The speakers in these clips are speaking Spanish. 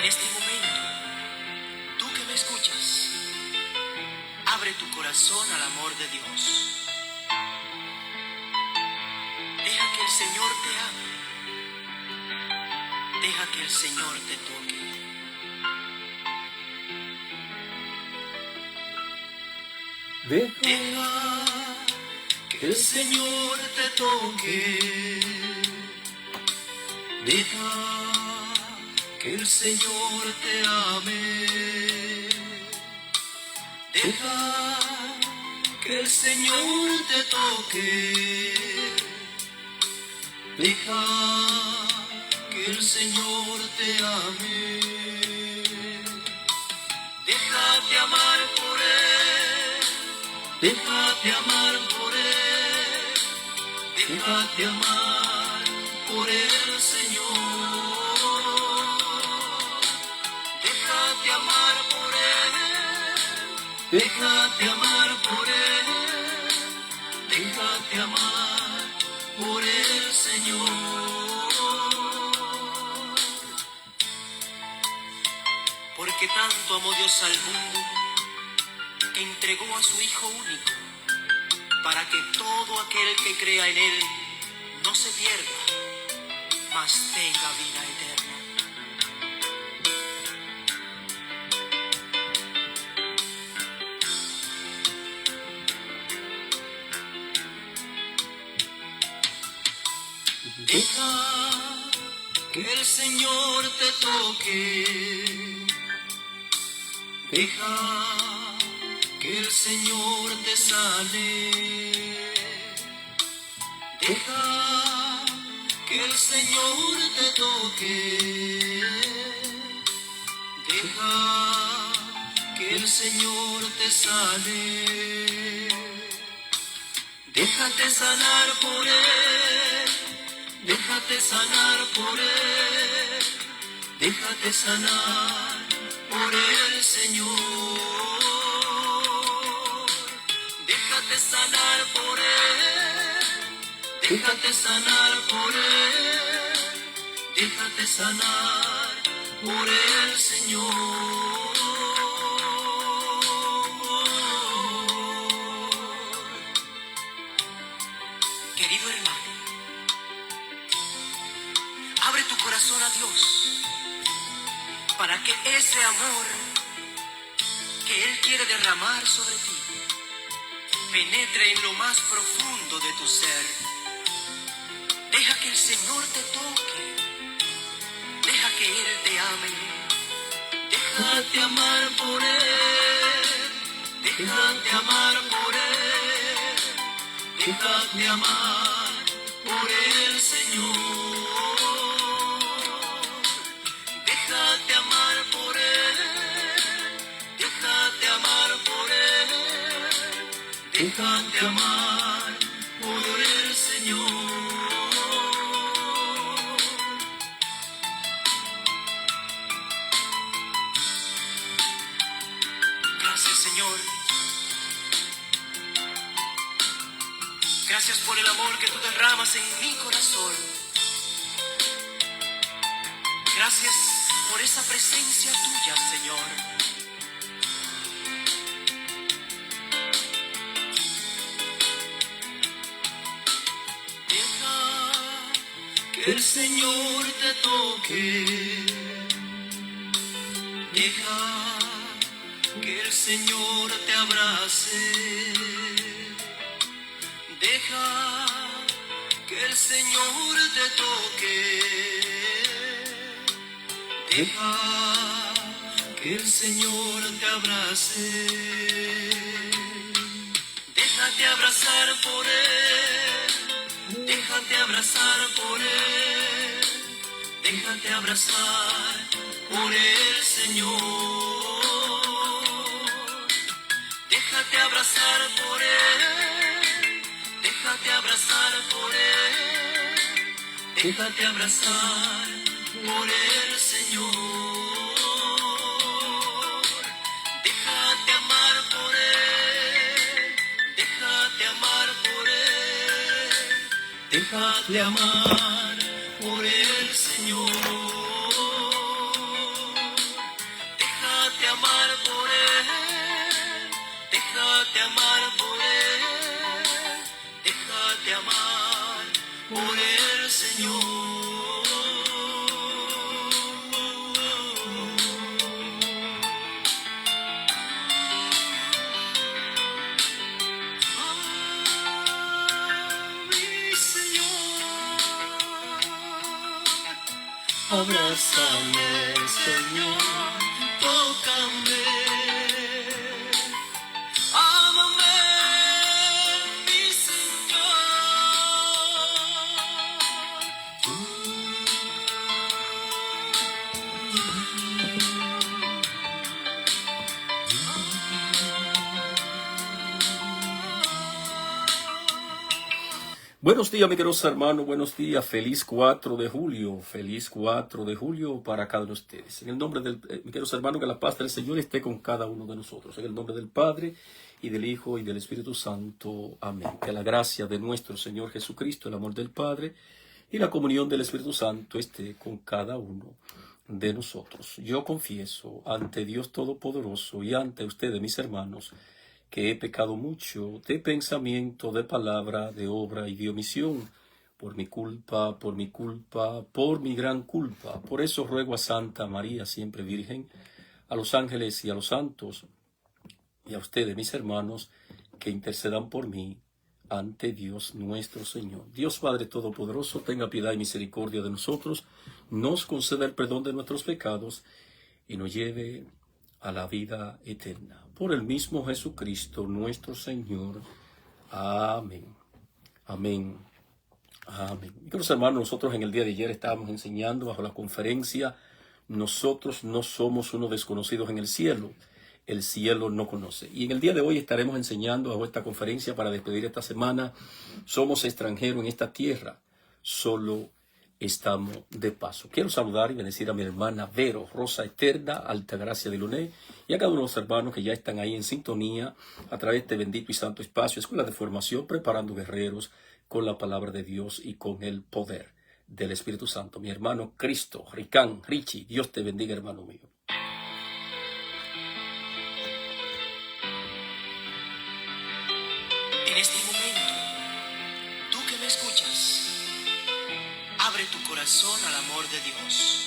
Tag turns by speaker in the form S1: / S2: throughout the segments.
S1: En este momento, tú que me escuchas, abre tu corazón al amor de Dios. Deja que el Señor te ame. Deja que el Señor te toque. Deja que el Señor te toque. Deja que el Señor te ame. Deja que el Señor te toque. Deja que el Señor te ame. Déjate amar por Él. Déjate amar por Él. Déjate amar por el Señor. Déjate amar por Él. Déjate amar por Él. Déjate amar por el Señor. Porque tanto amó Dios al mundo que entregó a su Hijo único, para que todo aquel que crea en Él no se pierda, mas tenga vida eterna. Deja que el Señor te toque. Deja que el Señor te sane. Deja que el Señor te toque. Deja que el Señor te sane. Déjate sanar por Él. Déjate sanar por Él. Déjate sanar por el Señor. Déjate sanar por Él. Déjate sanar por Él. Déjate sanar por el Señor. Querido hermano, abre tu corazón a Dios para que ese amor que Él quiere derramar sobre ti penetre en lo más profundo de tu ser. Deja que el Señor te toque. Deja que Él te ame. Déjate amar por Él. Déjate amar por Él. Déjate amar por el Señor. Déjate amar por Él. Déjate amar por Él. Déjate amar por el Señor. Gracias, Señor. Gracias por el amor que tú derramas en mi corazón. Gracias por esa presencia tuya, Señor. Deja que el Señor te toque. Deja que el Señor te abrace. Deja que el Señor te toque. Deja que el Señor te abrace. Déjate abrazar por Él. Déjate abrazar por Él. Déjate abrazar por el Señor. Déjate abrazar por Él. Déjate abrazar por Él. Déjate abrazar por el Señor. Déjate amar por Él. Déjate amar por Él. Déjate amar por el Señor. por Él, déjate amar por Él, déjate amar por el Señor. Abrázame, Señor, tócame, ámame, mi Señor.
S2: Buenos días, mis queridos hermanos, buenos días, feliz 4 de julio, feliz 4 de julio para cada uno de ustedes. En el nombre del, mis queridos hermanos, que la paz del Señor esté con cada uno de nosotros. En el nombre del Padre, y del Hijo, y del Espíritu Santo. Amén. Que la gracia de nuestro Señor Jesucristo, el amor del Padre, y la comunión del Espíritu Santo esté con cada uno de nosotros. Yo confieso ante Dios Todopoderoso y ante ustedes, mis hermanos, que he pecado mucho de pensamiento, de palabra, de obra y de omisión, por mi culpa, por mi gran culpa. Por eso ruego a Santa María, siempre Virgen, a los ángeles y a los santos, y a ustedes, mis hermanos, que intercedan por mí ante Dios nuestro Señor. Dios Padre Todopoderoso, tenga piedad y misericordia de nosotros, nos conceda el perdón de nuestros pecados y nos lleve a la vida eterna. Por el mismo Jesucristo nuestro Señor. Amén. Amén. Amén. Queridos hermanos, nosotros en el día de ayer estábamos enseñando bajo la conferencia "Nosotros no somos unos desconocidos en el cielo no conoce". Y en el día de hoy estaremos enseñando bajo esta conferencia para despedir esta semana "Somos extranjeros en esta tierra, solo estamos de paso". Quiero saludar y bendecir a mi hermana Vero, Rosa Eterna, Altagracia de Luné, y a cada uno de los hermanos que ya están ahí en sintonía a través de este bendito y santo espacio, Escuela de Formación, preparando guerreros con la palabra de Dios y con el poder del Espíritu Santo. Mi hermano Cristo, Ricán, Richie, Dios te bendiga, hermano mío.
S1: En este momento, tú que me escuchas, abre tu corazón al amor de Dios.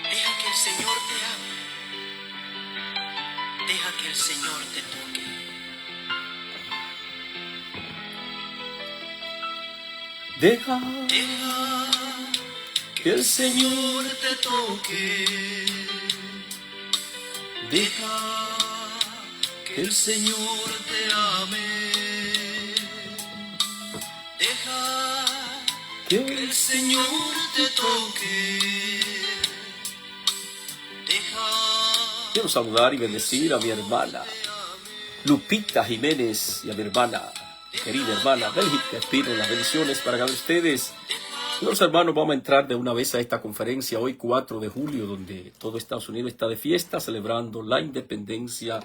S1: Deja que el Señor te ame. Deja que el Señor te toque.
S2: Deja
S1: que el Señor te toque. Deja que el Señor te ame. Deja que el Señor te toque.
S2: Quiero saludar y bendecir a mi hermana Lupita Jiménez y a mi hermana, querida hermana Bélgica. Pido las bendiciones para cada ustedes. Los hermanos, vamos a entrar de una vez a esta conferencia hoy 4 de julio, donde todo Estados Unidos está de fiesta, celebrando la independencia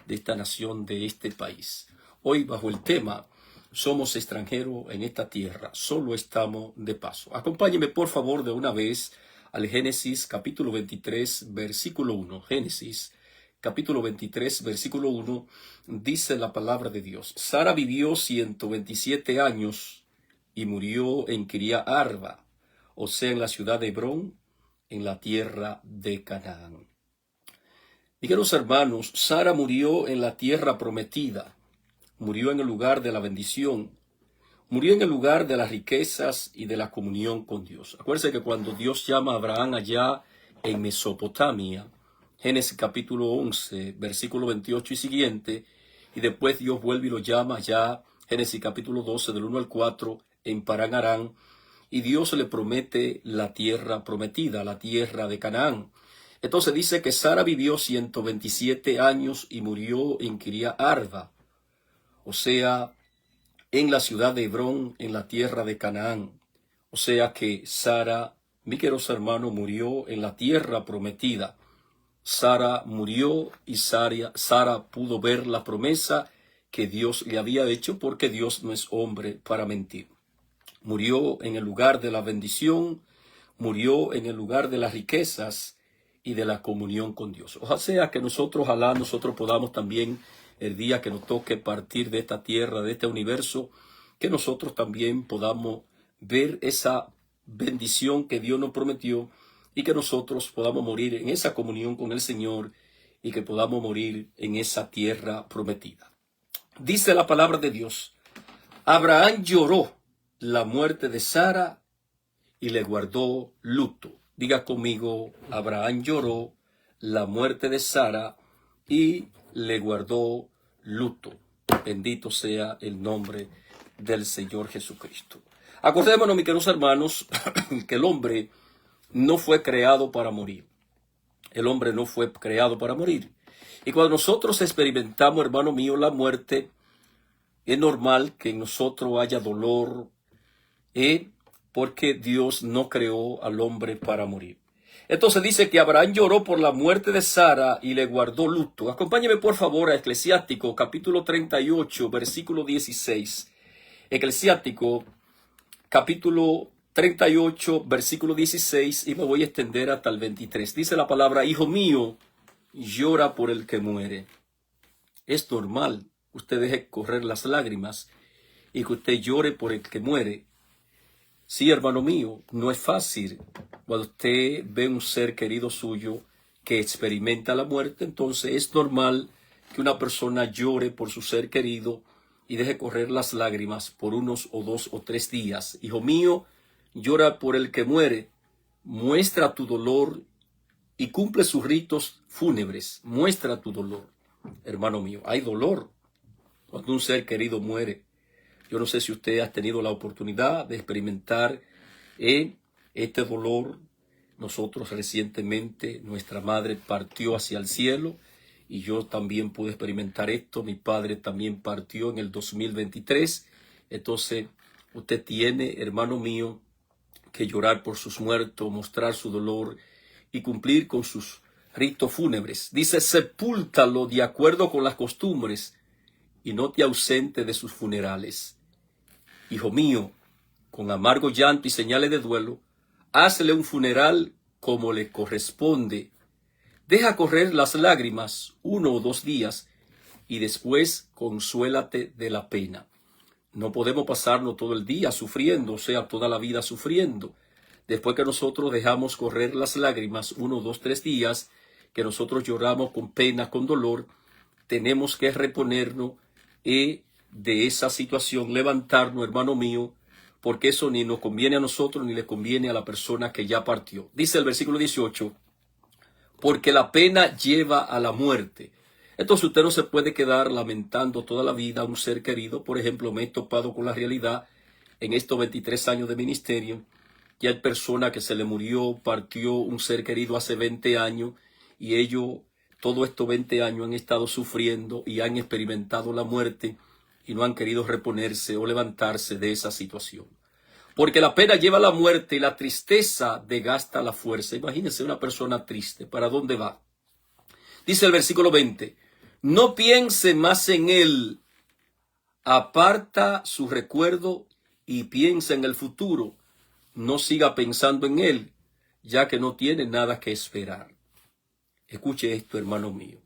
S2: de esta nación, de este país. Hoy bajo el tema "Somos extranjeros en esta tierra, solo estamos de paso". Acompáñenme por favor de una vez al Génesis capítulo 23 versículo 1. Génesis capítulo 23 versículo 1 dice la palabra de Dios: Sara vivió 127 años y murió en Kiria Arba, o sea, en la ciudad de Hebrón, en la tierra de Canaán. Mis queridos hermanos, Sara murió en la tierra prometida, murió en el lugar de la bendición, murió en el lugar de las riquezas y de la comunión con Dios. Acuérdense que cuando Dios llama a Abraham allá en Mesopotamia, Génesis capítulo 11, versículo 28 y siguiente, y después Dios vuelve y lo llama allá, Génesis capítulo 12, del 1 al 4, en Parán Arán, y Dios le promete la tierra prometida, la tierra de Canaán. Entonces dice que Sara vivió 127 años y murió en Kiria Arba, o sea, en la ciudad de Hebrón, en la tierra de Canaán. O sea que Sara, mi querido hermano, murió en la tierra prometida. Sara murió y Sara pudo ver la promesa que Dios le había hecho, porque Dios no es hombre para mentir. Murió en el lugar de la bendición, murió en el lugar de las riquezas y de la comunión con Dios. Ojalá que nosotros podamos también, el día que nos toque partir de esta tierra, de este universo, que nosotros también podamos ver esa bendición que Dios nos prometió y que nosotros podamos morir en esa comunión con el Señor y que podamos morir en esa tierra prometida. Dice la palabra de Dios: Abraham lloró la muerte de Sara y le guardó luto. Diga conmigo: Abraham lloró la muerte de Sara y le guardó luto. Bendito sea el nombre del Señor Jesucristo. Acordémonos, mis queridos hermanos, que el hombre no fue creado para morir. El hombre no fue creado para morir. Y cuando nosotros experimentamos, hermano mío, la muerte, es normal que en nosotros haya dolor, porque Dios no creó al hombre para morir. Entonces dice que Abraham lloró por la muerte de Sara y le guardó luto. Acompáñeme por favor a Eclesiástico capítulo 38, versículo 16. Eclesiástico capítulo 38, versículo 16, y me voy a extender hasta el 23. Dice la palabra: Hijo mío, llora por el que muere. Es normal que usted deje correr las lágrimas y que usted llore por el que muere. Sí, hermano mío, no es fácil. Cuando usted ve un ser querido suyo que experimenta la muerte, entonces es normal que una persona llore por su ser querido y deje correr las lágrimas por unos o 2 o 3 días. Hijo mío, llora por el que muere, muestra tu dolor y cumple sus ritos fúnebres. Muestra tu dolor. Hermano mío, hay dolor cuando un ser querido muere. Yo no sé si usted ha tenido la oportunidad de experimentar este dolor. Nosotros recientemente, nuestra madre partió hacia el cielo y yo también pude experimentar esto. Mi padre también partió en el 2023. Entonces, usted tiene, hermano mío, que llorar por sus muertos, mostrar su dolor y cumplir con sus ritos fúnebres. Dice: sepúltalo de acuerdo con las costumbres y no te ausente de sus funerales. Hijo mío, con amargo llanto y señales de duelo, hazle un funeral como le corresponde. Deja correr las lágrimas 1 o 2 días y después consuélate de la pena. No podemos pasarnos todo el día sufriendo, o sea, toda la vida sufriendo. Después que nosotros dejamos correr las lágrimas 1, 2, 3 días, que nosotros lloramos con pena, con dolor, tenemos que reponernos de esa situación, levantarnos, hermano mío, porque eso ni nos conviene a nosotros ni le conviene a la persona que ya partió. Dice el versículo 18, porque la pena lleva a la muerte. Entonces usted no se puede quedar lamentando toda la vida a un ser querido. Por ejemplo, me he topado con la realidad en estos 23 años de ministerio, que hay personas que se le murió, partió un ser querido hace 20 años y ellos todos estos 20 años han estado sufriendo y han experimentado la muerte y no han querido reponerse o levantarse de esa situación. Porque la pena lleva a la muerte y la tristeza desgasta la fuerza. Imagínense una persona triste, ¿para dónde va? Dice el versículo 20, no piense más en él, aparta su recuerdo y piensa en el futuro. No siga pensando en él, ya que no tiene nada que esperar. Escuche esto, hermano mío,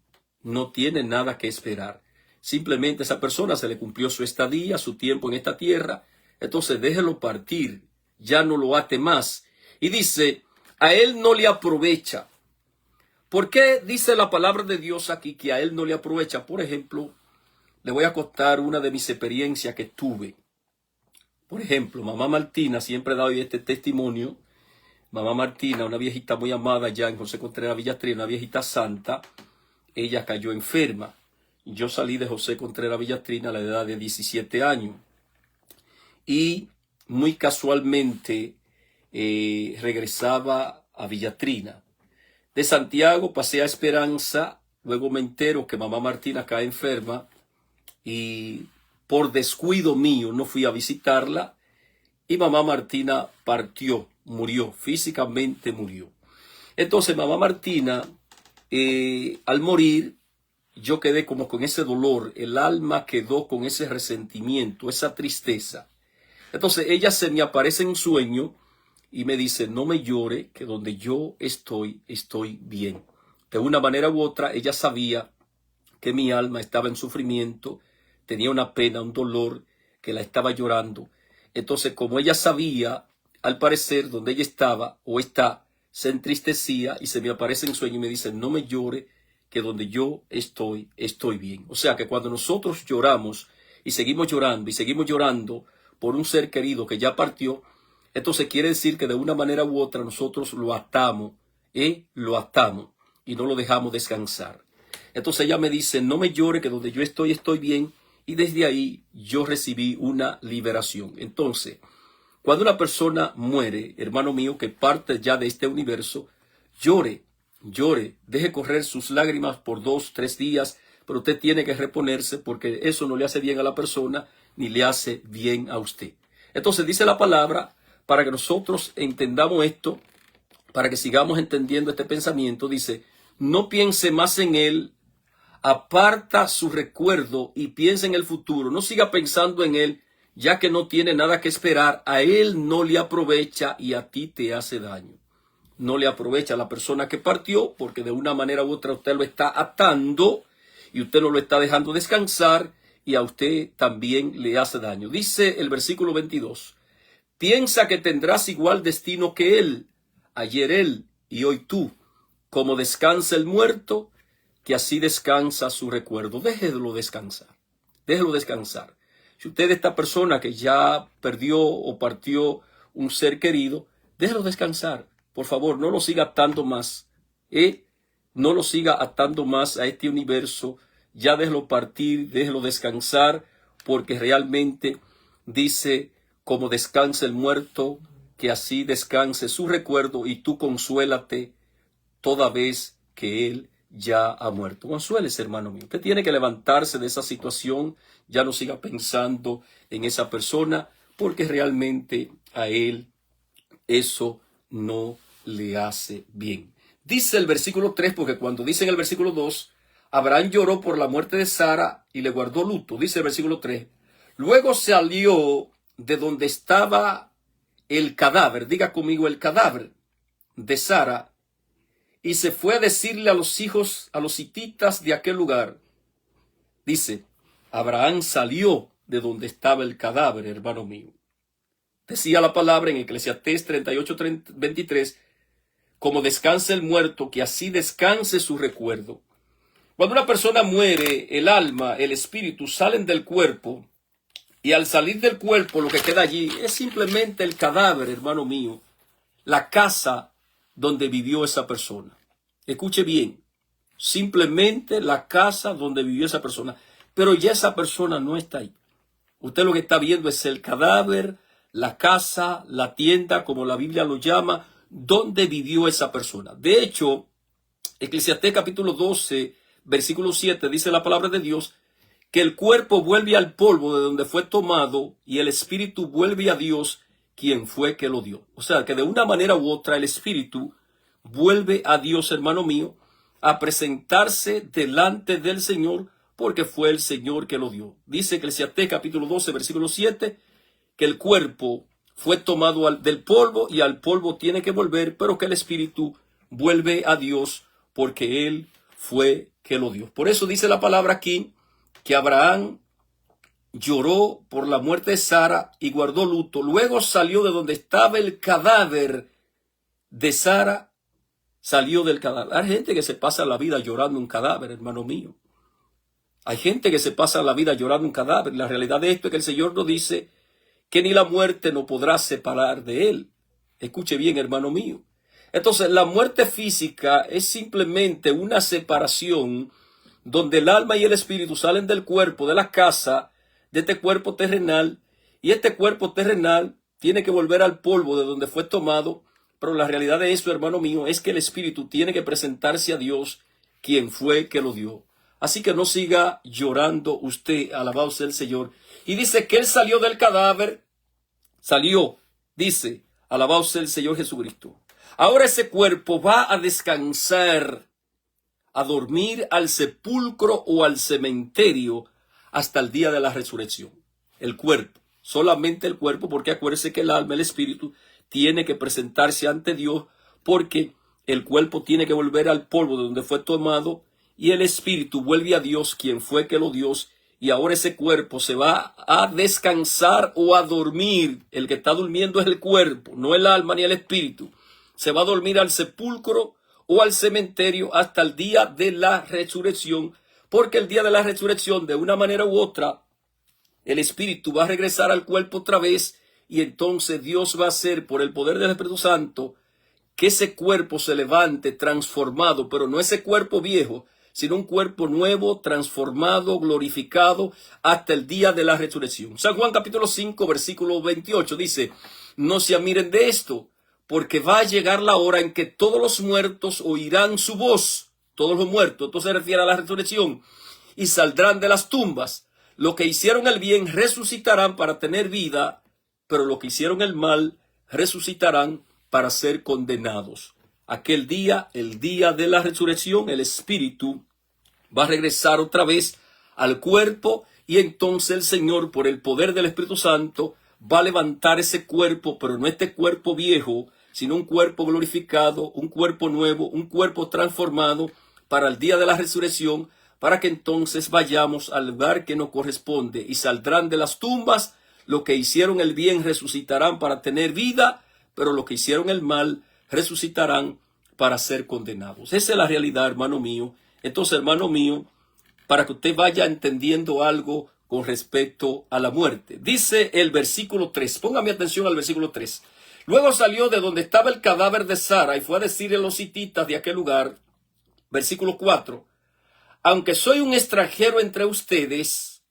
S2: no tiene nada que esperar. Simplemente a esa persona se le cumplió su estadía, su tiempo en esta tierra, entonces déjelo partir, ya no lo ate más. Y dice, a él no le aprovecha. ¿Por qué dice la palabra de Dios aquí que a él no le aprovecha? Por ejemplo, le voy a contar una de mis experiencias que tuve. Por ejemplo, mamá Martina, siempre he dado este testimonio. Mamá Martina, una viejita muy amada ya en José Contreras Villatrina, una viejita santa, ella cayó enferma. Yo salí de José Contreras Villatrina a la edad de 17 años. Y muy casualmente regresaba a Villatrina. De Santiago pasé a Esperanza, luego me entero que mamá Martina cae enferma y por descuido mío no fui a visitarla y mamá Martina partió, murió, físicamente murió. Entonces mamá Martina, al morir, yo quedé como con ese dolor, el alma quedó con ese resentimiento, esa tristeza. Entonces ella se me aparece en sueño y me dice, no me llore, que donde yo estoy, estoy bien. De una manera u otra, ella sabía que mi alma estaba en sufrimiento, tenía una pena, un dolor que la estaba llorando. Entonces, como ella sabía, al parecer, donde ella estaba o está, se entristecía y se me aparece en sueño y me dice, no me llore, que donde yo estoy, estoy bien. O sea que cuando nosotros lloramos y seguimos llorando por un ser querido que ya partió, entonces quiere decir que de una manera u otra nosotros lo atamos y no lo dejamos descansar. Entonces ella me dice, no me llore, que donde yo estoy, estoy bien. Y desde ahí yo recibí una liberación. Entonces, cuando una persona muere, hermano mío, que parte ya de este universo, llore, deje correr sus lágrimas por 2, 3 días, pero usted tiene que reponerse porque eso no le hace bien a la persona ni le hace bien a usted. Entonces dice la palabra, para que nosotros entendamos esto, para que sigamos entendiendo este pensamiento, dice, no piense más en él, aparta su recuerdo y piensa en el futuro. No siga pensando en él, ya que no tiene nada que esperar. A él no le aprovecha y a ti te hace daño. No le aprovecha a la persona que partió, porque de una manera u otra usted lo está atando y usted no lo está dejando descansar y a usted también le hace daño. Dice el versículo 22, piensa que tendrás igual destino que él, ayer él y hoy tú. Como descansa el muerto, que así descansa su recuerdo. Déjelo descansar. Déjelo descansar. Si usted es esta persona que ya perdió o partió un ser querido, déjelo descansar. Por favor, no lo siga atando más. No lo siga atando más a este universo. Ya déjelo partir, déjelo descansar, porque realmente dice, como descansa el muerto, que así descanse su recuerdo y tú consuélate toda vez que él ya ha muerto. Consuélese, hermano mío. Usted tiene que levantarse de esa situación. Ya no siga pensando en esa persona, porque realmente a él eso no le hace bien. Dice el versículo 3, porque cuando dice en el versículo 2, Abraham lloró por la muerte de Sara y le guardó luto. Dice el versículo 3, luego salió de donde estaba el cadáver, diga conmigo el cadáver de Sara, y se fue a decirle a los hijos, a los hititas de aquel lugar. Dice, Abraham salió de donde estaba el cadáver, hermano mío. Decía la palabra en Eclesiastés 38:23, como descansa el muerto, que así descanse su recuerdo. Cuando una persona muere, el alma, el espíritu salen del cuerpo, y al salir del cuerpo lo que queda allí es simplemente el cadáver, hermano mío, la casa donde vivió esa persona. Escuche bien, simplemente la casa donde vivió esa persona, pero ya esa persona no está ahí. Usted lo que está viendo es el cadáver, la casa, la tienda, como la Biblia lo llama, donde vivió esa persona. De hecho, Eclesiastés capítulo 12, versículo 7, dice la palabra de Dios, que el cuerpo vuelve al polvo de donde fue tomado y el espíritu vuelve a Dios, quien fue que lo dio. O sea, que de una manera u otra el espíritu vuelve a Dios, hermano mío, a presentarse delante del Señor, porque fue el Señor que lo dio. Dice Eclesiastés capítulo 12, versículo 7, que el cuerpo fue tomado del polvo y al polvo tiene que volver, pero que el espíritu vuelve a Dios, porque Él fue que lo dio. Por eso dice la palabra aquí, que Abraham lloró por la muerte de Sara y guardó luto. Luego salió de donde estaba el cadáver de Sara, salió del cadáver. Hay gente que se pasa la vida llorando un cadáver, hermano mío. Hay gente que se pasa la vida llorando un cadáver. La realidad de esto es que el Señor nos dice que ni la muerte nos podrá separar de Él. Escuche bien, hermano mío. Entonces, la muerte física es simplemente una separación donde el alma y el espíritu salen del cuerpo, de la casa, de este cuerpo terrenal, y este cuerpo terrenal tiene que volver al polvo de donde fue tomado, pero la realidad de eso, hermano mío, es que el espíritu tiene que presentarse a Dios, quien fue que lo dio. Así que no siga llorando usted, alabado sea el Señor. Y dice que él salió del cadáver, dice, alabado sea el Señor Jesucristo. Ahora ese cuerpo va a descansar, a dormir al sepulcro o al cementerio hasta el día de la resurrección. El cuerpo, solamente el cuerpo, porque acuérdese que el alma, el espíritu, tiene que presentarse ante Dios, porque el cuerpo tiene que volver al polvo de donde fue tomado, y el espíritu vuelve a Dios, quien fue que lo dio, y ahora ese cuerpo se va a descansar o a dormir. El que está durmiendo es el cuerpo, no el alma ni el espíritu. Se va a dormir al sepulcro o al cementerio hasta el día de la resurrección, porque el día de la resurrección, de una manera u otra, el espíritu va a regresar al cuerpo otra vez, y entonces Dios va a hacer, por el poder del Espíritu Santo, que ese cuerpo se levante transformado, pero no ese cuerpo viejo, sino un cuerpo nuevo, transformado, glorificado, hasta el día de la resurrección. San Juan capítulo 5, versículo 28 dice: no se admiren de esto, porque va a llegar la hora en que todos los muertos oirán su voz. Todos los muertos, esto se refiere a la resurrección, y saldrán de las tumbas. Los que hicieron el bien resucitarán para tener vida, pero los que hicieron el mal resucitarán para ser condenados. Aquel día, el día de la resurrección, el espíritu va a regresar otra vez al cuerpo, y entonces el Señor, por el poder del Espíritu Santo, va a levantar ese cuerpo, pero no este cuerpo viejo, sino un cuerpo glorificado, un cuerpo nuevo, un cuerpo transformado para el día de la resurrección, para que entonces vayamos al lugar que nos corresponde, y saldrán de las tumbas. Los que hicieron el bien resucitarán para tener vida, pero los que hicieron el mal resucitarán para ser condenados. Esa es la realidad, hermano mío. Entonces, hermano mío, para que usted vaya entendiendo algo con respecto a la muerte. Dice el versículo 3, póngame atención al versículo 3. Luego salió de donde estaba el cadáver de Sara y fue a decirle a los hititas de aquel lugar, versículo 4, aunque soy un extranjero entre ustedes,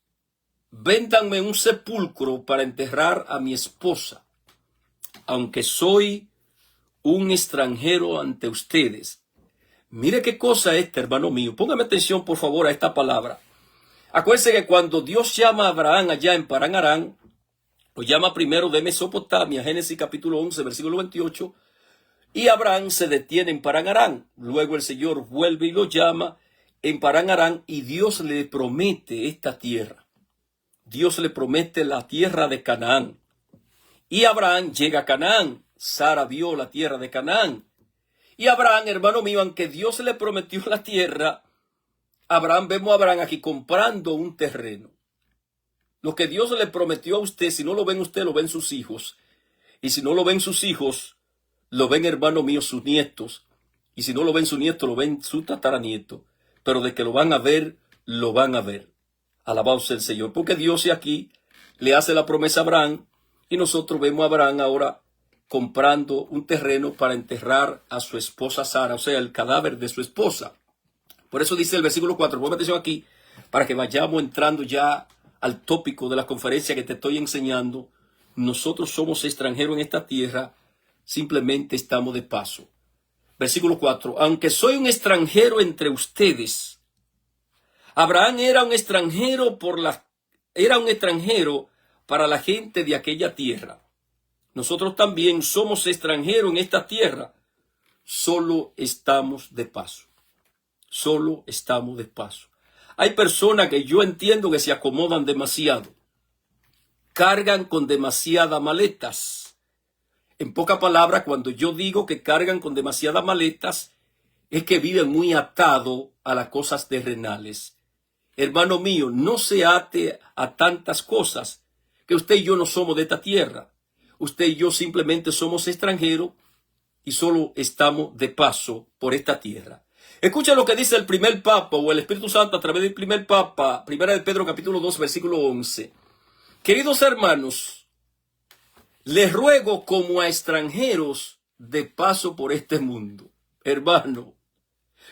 S2: véndanme un sepulcro para enterrar a mi esposa. Aunque soy un extranjero ante ustedes. Mire qué cosa esta, hermano mío. Póngame atención, por favor, a esta palabra. Acuérdense que cuando Dios llama a Abraham allá en Parán Arán, lo llama primero de Mesopotamia, Génesis capítulo 11, versículo 28, y Abraham se detiene en Parán Arán. Luego el Señor vuelve y lo llama en Parán Arán, y Dios le promete esta tierra. Dios le promete la tierra de Canaán. Y Abraham llega a Canaán. Sara vio la tierra de Canaán. Y Abraham, hermano mío, aunque Dios le prometió la tierra, vemos a Abraham aquí comprando un terreno. Lo que Dios le prometió a usted, si no lo ven usted, lo ven sus hijos. Y si no lo ven sus hijos, lo ven, hermano mío, sus nietos. Y si no lo ven sus nietos, lo ven su tataranieto. Pero de que lo van a ver, lo van a ver. Alabado sea el Señor. Porque Dios aquí le hace la promesa a Abraham, y nosotros vemos a Abraham ahora comprando un terreno para enterrar a su esposa Sara, o sea, el cadáver de su esposa. Por eso dice el versículo 4, ponme atención aquí, para que vayamos entrando ya al tópico de la conferencia que te estoy enseñando. Nosotros somos extranjeros en esta tierra, simplemente estamos de paso. Versículo 4, aunque soy un extranjero entre ustedes. Abraham era un extranjero para la gente de aquella tierra. Nosotros también somos extranjeros en esta tierra. Solo estamos de paso. Solo estamos de paso. Hay personas que yo entiendo que se acomodan demasiado. Cargan con demasiadas maletas. En pocas palabras, cuando yo digo que cargan con demasiadas maletas, es que viven muy atados a las cosas terrenales. Hermano mío, no se ate a tantas cosas, que usted y yo no somos de esta tierra. Usted y yo simplemente somos extranjeros y solo estamos de paso por esta tierra. Escucha lo que dice el primer papa o el Espíritu Santo a través del primer papa, primera de Pedro capítulo 2, versículo 11. Queridos hermanos, les ruego como a extranjeros de paso por este mundo. Hermano,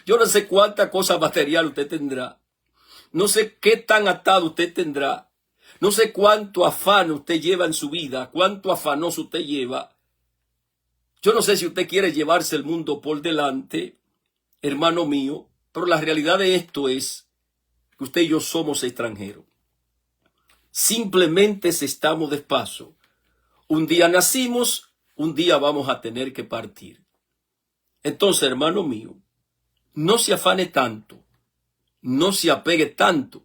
S2: yo no sé cuánta cosa material usted tendrá. No sé qué tan atado usted tendrá. No sé cuánto afán usted lleva en su vida, cuánto afanoso usted lleva. Yo no sé si usted quiere llevarse el mundo por delante, hermano mío, pero la realidad de esto es que usted y yo somos extranjeros. Simplemente estamos de paso. Un día nacimos, un día vamos a tener que partir. Entonces, hermano mío, no se afane tanto, no se apegue tanto.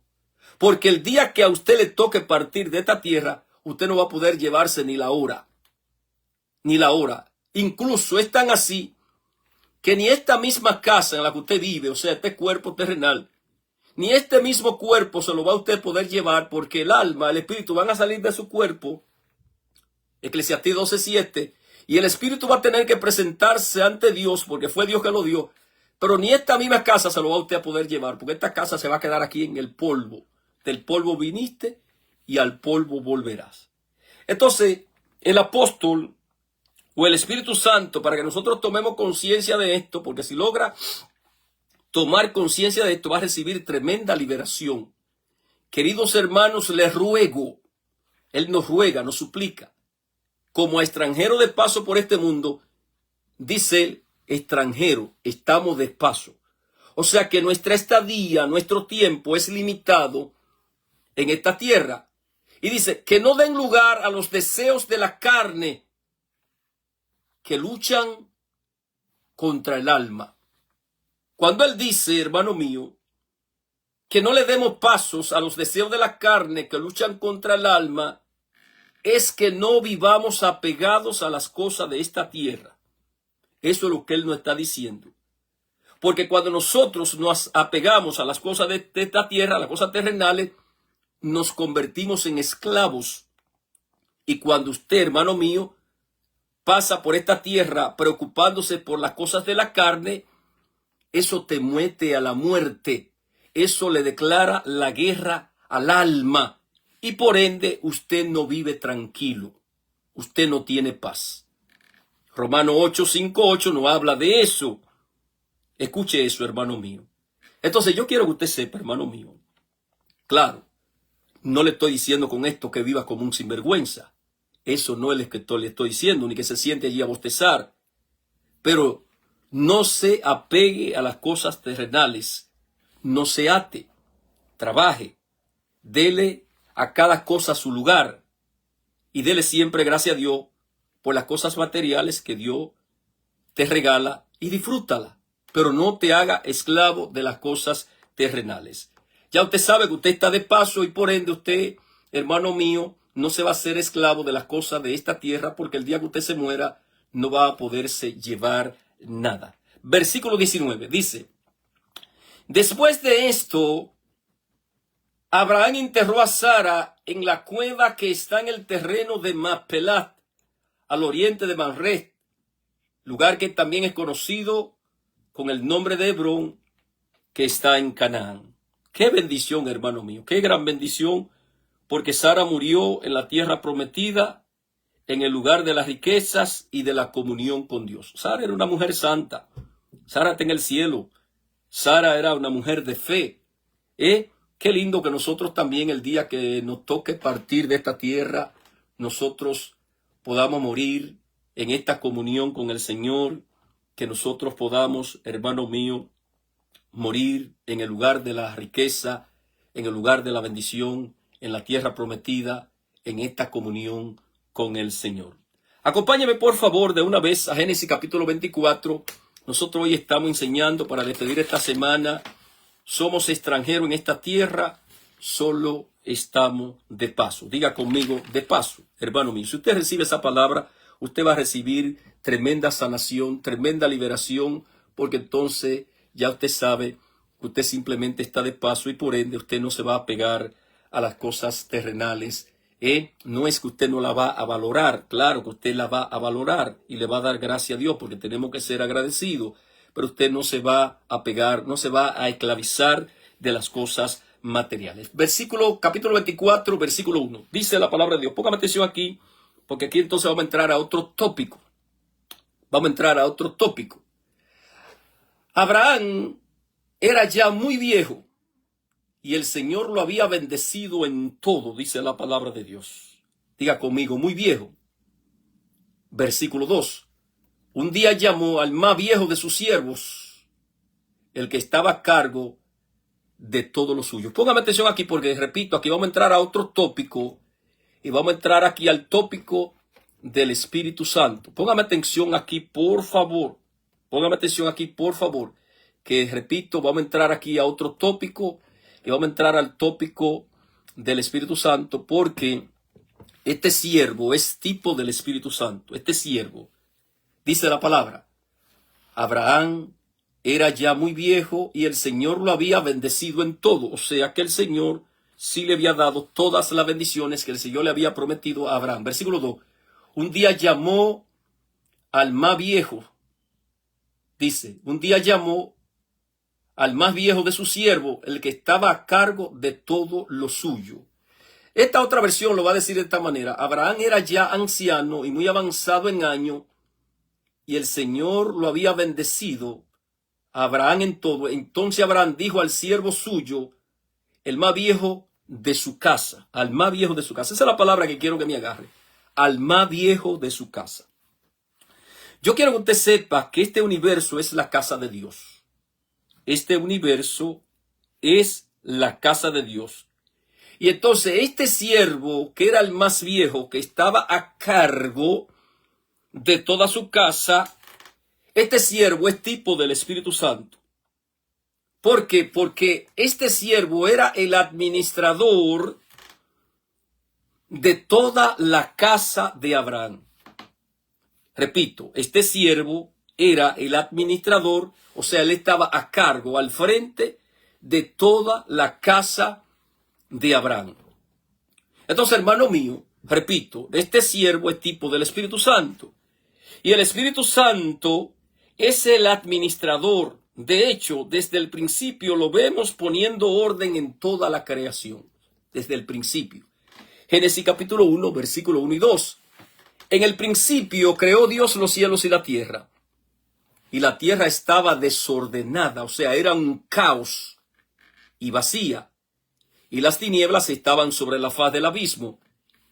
S2: Porque el día que a usted le toque partir de esta tierra, usted no va a poder llevarse ni la hora. ni la hora. Incluso es tan así que ni esta misma casa en la que usted vive, o sea, este cuerpo terrenal, ni este mismo cuerpo se lo va a usted poder llevar, porque el alma, el espíritu van a salir de su cuerpo, Eclesiastés 12:7, y el espíritu va a tener que presentarse ante Dios, porque fue Dios que lo dio, pero ni esta misma casa se lo va a usted a poder llevar, porque esta casa se va a quedar aquí en el polvo. Del polvo viniste y al polvo volverás. Entonces, el apóstol o el Espíritu Santo, para que nosotros tomemos conciencia de esto, porque si logra tomar conciencia de esto, va a recibir tremenda liberación. Queridos hermanos, les ruego, Él nos ruega, nos suplica, como extranjero de paso por este mundo, dice Él, extranjero, estamos de paso. O sea que nuestra estadía, nuestro tiempo es limitado en esta tierra. Y dice, que no den lugar a los deseos de la carne que luchan contra el alma. Cuando Él dice, hermano mío, que no le demos pasos a los deseos de la carne que luchan contra el alma, es que no vivamos apegados a las cosas de esta tierra. Eso es lo que Él nos está diciendo. Porque cuando nosotros nos apegamos a las cosas de esta tierra, a las cosas terrenales, nos convertimos en esclavos. Y cuando usted, hermano mío, pasa por esta tierra preocupándose por las cosas de la carne, eso te muete a la muerte. Eso le declara la guerra al alma. Y por ende, usted no vive tranquilo. Usted no tiene paz. Romanos 8:5-8 nos habla de eso. Escuche eso, hermano mío. Entonces yo quiero que usted sepa, hermano mío. Claro, no le estoy diciendo con esto que viva como un sinvergüenza. Eso no es lo que le estoy diciendo, ni que se siente allí a bostezar. Pero no se apegue a las cosas terrenales. No se ate. Trabaje. Dele a cada cosa su lugar. Y dele siempre gracias a Dios por las cosas materiales que Dios te regala y disfrútala. Pero no te haga esclavo de las cosas terrenales. Ya usted sabe que usted está de paso y por ende usted, hermano mío, no se va a hacer esclavo de las cosas de esta tierra, porque el día que usted se muera no va a poderse llevar nada. Versículo 19 dice, después de esto, Abraham enterró a Sara en la cueva que está en el terreno de Macpelat, al oriente de Manré, lugar que también es conocido con el nombre de Hebrón, que está en Canaán. Qué bendición, hermano mío, qué gran bendición, porque Sara murió en la tierra prometida, en el lugar de las riquezas y de la comunión con Dios. Sara era una mujer santa. Sara está en el cielo. Sara era una mujer de fe. Qué lindo que nosotros también, el día que nos toque partir de esta tierra, nosotros podamos morir en esta comunión con el Señor, que nosotros podamos, hermano mío, morir en el lugar de la riqueza, en el lugar de la bendición, en la tierra prometida, en esta comunión con el Señor. Acompáñame por favor de una vez a Génesis capítulo 24. Nosotros hoy estamos enseñando para despedir esta semana. Somos extranjeros en esta tierra, solo estamos de paso. Diga conmigo, de paso, hermano mío. Si usted recibe esa palabra, usted va a recibir tremenda sanación, tremenda liberación, porque entonces ya usted sabe que usted simplemente está de paso y por ende usted no se va a pegar a las cosas terrenales. No es que usted no la va a valorar, claro que usted la va a valorar y le va a dar gracias a Dios porque tenemos que ser agradecidos, pero usted no se va a pegar, no se va a esclavizar de las cosas materiales. Capítulo 24, versículo 1. Dice la palabra de Dios. Póngame atención aquí, porque aquí entonces vamos a entrar a otro tópico. Abraham era ya muy viejo y el Señor lo había bendecido en todo, dice la palabra de Dios. Diga conmigo, muy viejo. Versículo 2. Un día llamó al más viejo de sus siervos, el que estaba a cargo de todo lo suyo. Póngame atención aquí porque, repito, aquí vamos a entrar a otro tópico y vamos a entrar aquí al tópico del Espíritu Santo. Póngame atención aquí, por favor. Que, repito, vamos a entrar aquí a otro tópico y vamos a entrar al tópico del Espíritu Santo porque Este siervo es tipo del Espíritu Santo. Este siervo, dice la palabra, Abraham era ya muy viejo y el Señor lo había bendecido en todo. O sea que el Señor sí le había dado todas las bendiciones que el Señor le había prometido a Abraham. Versículo 2. Un día llamó al más viejo. Dice, un día llamó al más viejo de su siervo, el que estaba a cargo de todo lo suyo. Esta otra versión lo va a decir de esta manera. Abraham era ya anciano y muy avanzado en año, y el Señor lo había bendecido a Abraham en todo. Entonces Abraham dijo al siervo suyo, el más viejo de su casa, al más viejo de su casa. Esa es la palabra que quiero que me agarre. Al más viejo de su casa. Yo quiero que usted sepa que este universo es la casa de Dios. Este universo es la casa de Dios. Y entonces este siervo, que era el más viejo, que estaba a cargo de toda su casa, este siervo es tipo del Espíritu Santo. ¿Por qué? Porque este siervo era el administrador de toda la casa de Abraham. Repito, este siervo era el administrador, o sea, él estaba a cargo, al frente de toda la casa de Abraham. Entonces, hermano mío, repito, este siervo es tipo del Espíritu Santo. Y el Espíritu Santo es el administrador. De hecho, desde el principio lo vemos poniendo orden en toda la creación. Desde el principio. Génesis capítulo 1, versículo 1 y 2. En el principio creó Dios los cielos y la tierra. Y la tierra estaba desordenada, o sea, era un caos y vacía. Y las tinieblas estaban sobre la faz del abismo.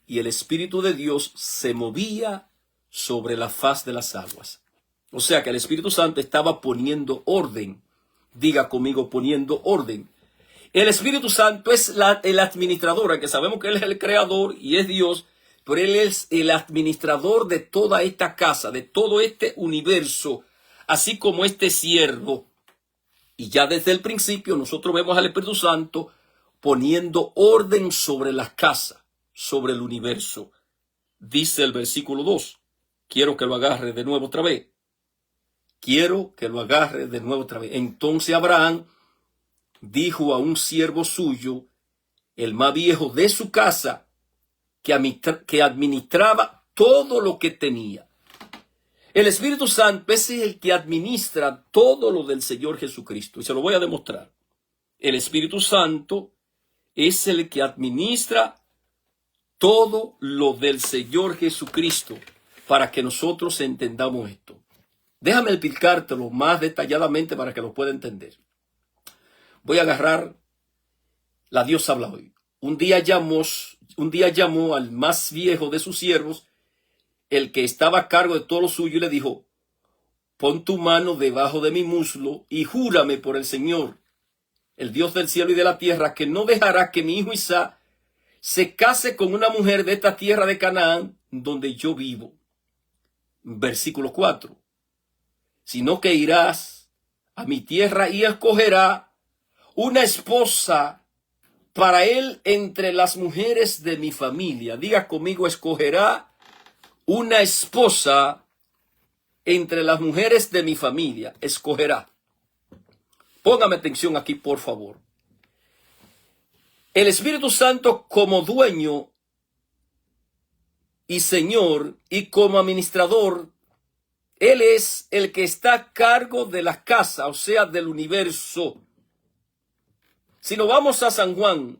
S2: Y el Espíritu de Dios se movía sobre la faz de las aguas. O sea que el Espíritu Santo estaba poniendo orden. Diga conmigo, poniendo orden. El Espíritu Santo es el administrador, aunque sabemos que Él es el creador y es Dios, pero Él es el administrador de toda esta casa, de todo este universo, así como este siervo. Y ya desde el principio nosotros vemos al Espíritu Santo poniendo orden sobre la casa, sobre el universo. Dice el versículo 2. Quiero que lo agarre de nuevo otra vez. Quiero que lo agarre de nuevo otra vez. Entonces Abraham dijo a un siervo suyo, el más viejo de su casa, que administraba todo lo que tenía. El Espíritu Santo es el que administra todo lo del Señor Jesucristo. Y se lo voy a demostrar. El Espíritu Santo es el que administra todo lo del Señor Jesucristo, para que nosotros entendamos esto. Déjame explicártelo más detalladamente para que lo pueda entender. Voy a agarrar la Dios habla hoy. Un día llamó al más viejo de sus siervos, el que estaba a cargo de todo lo suyo, y le dijo, pon tu mano debajo de mi muslo y júrame por el Señor, el Dios del cielo y de la tierra, que no dejará que mi hijo Isaac se case con una mujer de esta tierra de Canaán, donde yo vivo. Versículo 4. Sino que irás a mi tierra y escogerá una esposa para él entre las mujeres de mi familia. Diga conmigo, escogerá una esposa entre las mujeres de mi familia. Escogerá. Póngame atención aquí, por favor. El Espíritu Santo, como dueño y Señor y como administrador, Él es el que está a cargo de la casa, o sea, del universo. Si nos vamos a San Juan,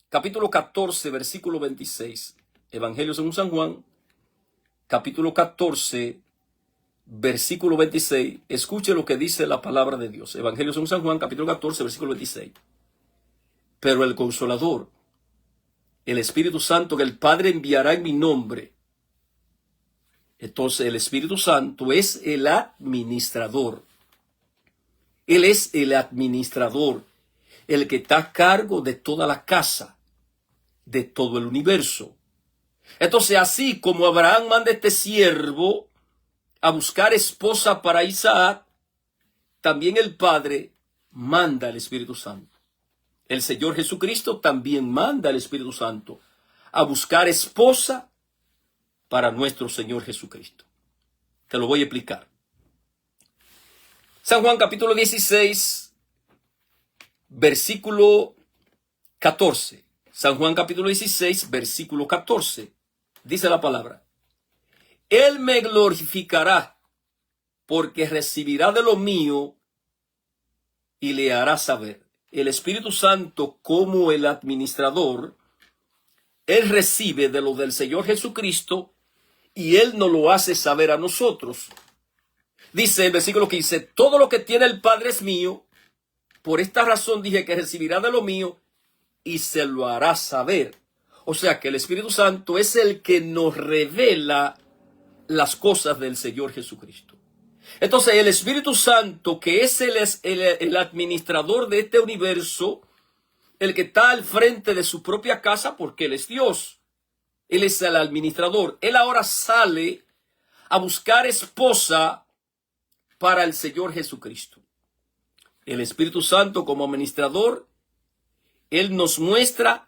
S2: capítulo 14, versículo 26, Evangelio según San Juan, capítulo 14, versículo 26, escuche lo que dice la palabra de Dios. Evangelio según San Juan, capítulo 14, versículo 26. Pero el Consolador, el Espíritu Santo que el Padre enviará en mi nombre. Entonces el Espíritu Santo es el administrador. Él es el administrador, el que está a cargo de toda la casa, de todo el universo. Entonces, así como Abraham manda a este siervo a buscar esposa para Isaac, también el Padre manda al Espíritu Santo. El Señor Jesucristo también manda al Espíritu Santo a buscar esposa para nuestro Señor Jesucristo. Te lo voy a explicar. San Juan capítulo 16, versículo 14. San Juan capítulo 16, versículo 14. Dice la palabra: Él me glorificará, porque recibirá de lo mío y le hará saber. El Espíritu Santo, como el administrador, Él recibe de lo del Señor Jesucristo y Él nos lo hace saber a nosotros. Dice el versículo 15, todo lo que tiene el Padre es mío. Por esta razón dije que recibirá de lo mío y se lo hará saber. O sea que el Espíritu Santo es el que nos revela las cosas del Señor Jesucristo. Entonces el Espíritu Santo, que es el administrador de este universo, el que está al frente de su propia casa, porque Él es Dios, Él es el administrador. Él ahora sale a buscar esposa para el Señor Jesucristo. El Espíritu Santo, como administrador, Él nos muestra,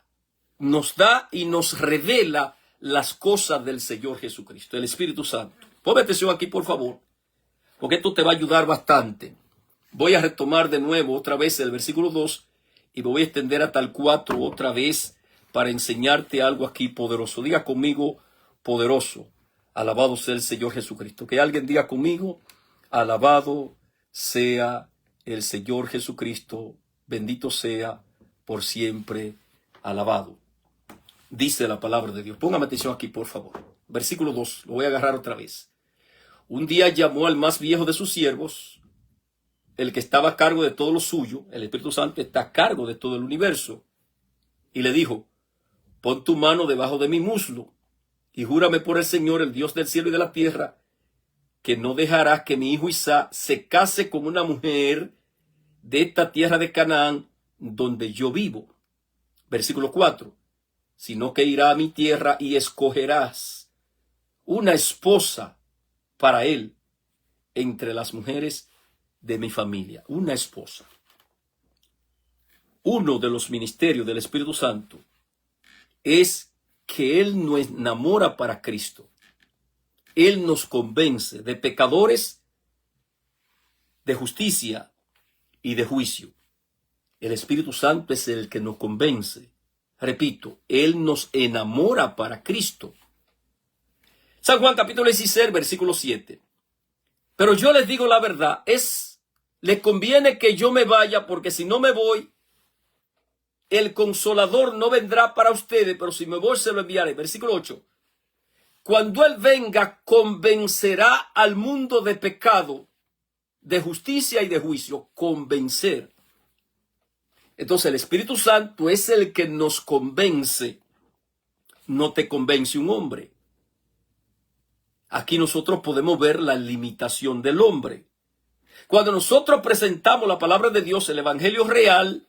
S2: nos da y nos revela las cosas del Señor Jesucristo. El Espíritu Santo. Ponme atención aquí, por favor, porque esto te va a ayudar bastante. Voy a retomar de nuevo otra vez el versículo 2 y me voy a extender hasta el 4 otra vez para enseñarte algo aquí poderoso. Diga conmigo, poderoso. Alabado sea el Señor Jesucristo. Que alguien diga conmigo, alabado sea el Señor Jesucristo. Bendito sea por siempre, alabado. Dice la palabra de Dios. Póngame atención aquí, por favor. Versículo 2, lo voy a agarrar otra vez. Un día llamó al más viejo de sus siervos, el que estaba a cargo de todo lo suyo. El Espíritu Santo está a cargo de todo el universo. Y le dijo, pon tu mano debajo de mi muslo y júrame por el Señor, el Dios del cielo y de la tierra, que no dejarás que mi hijo Isaac se case con una mujer de esta tierra de Canaán donde yo vivo. Versículo 4. Sino que irá a mi tierra y escogerás una esposa para él entre las mujeres de mi familia. Una esposa. Uno de los ministerios del Espíritu Santo es que Él nos enamora para Cristo. Él nos convence de pecadores, de justicia y de juicio. El Espíritu Santo es el que nos convence. Repito, Él nos enamora para Cristo. San Juan capítulo 16, versículo 7. Pero yo les digo la verdad, les conviene que yo me vaya, porque si no me voy, el Consolador no vendrá para ustedes, pero si me voy se lo enviaré. Versículo 8. Cuando Él venga, convencerá al mundo de pecado, de justicia y de juicio. Convencer. Entonces el Espíritu Santo es el que nos convence. No te convence un hombre. Aquí nosotros podemos ver la limitación del hombre. Cuando nosotros presentamos la palabra de Dios, el Evangelio real,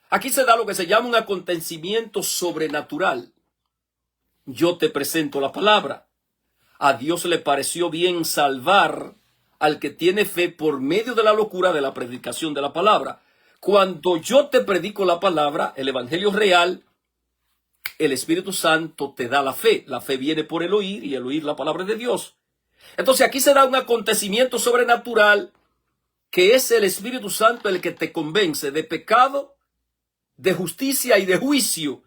S2: aquí se da lo que se llama un acontecimiento sobrenatural. Yo te presento la palabra. A Dios le pareció bien salvar al que tiene fe por medio de la locura de la predicación de la palabra. Cuando yo te predico la palabra, el Evangelio real, el Espíritu Santo te da la fe. La fe viene por el oír y el oír la palabra de Dios. Entonces aquí se da un acontecimiento sobrenatural que es el Espíritu Santo el que te convence de pecado, de justicia y de juicio.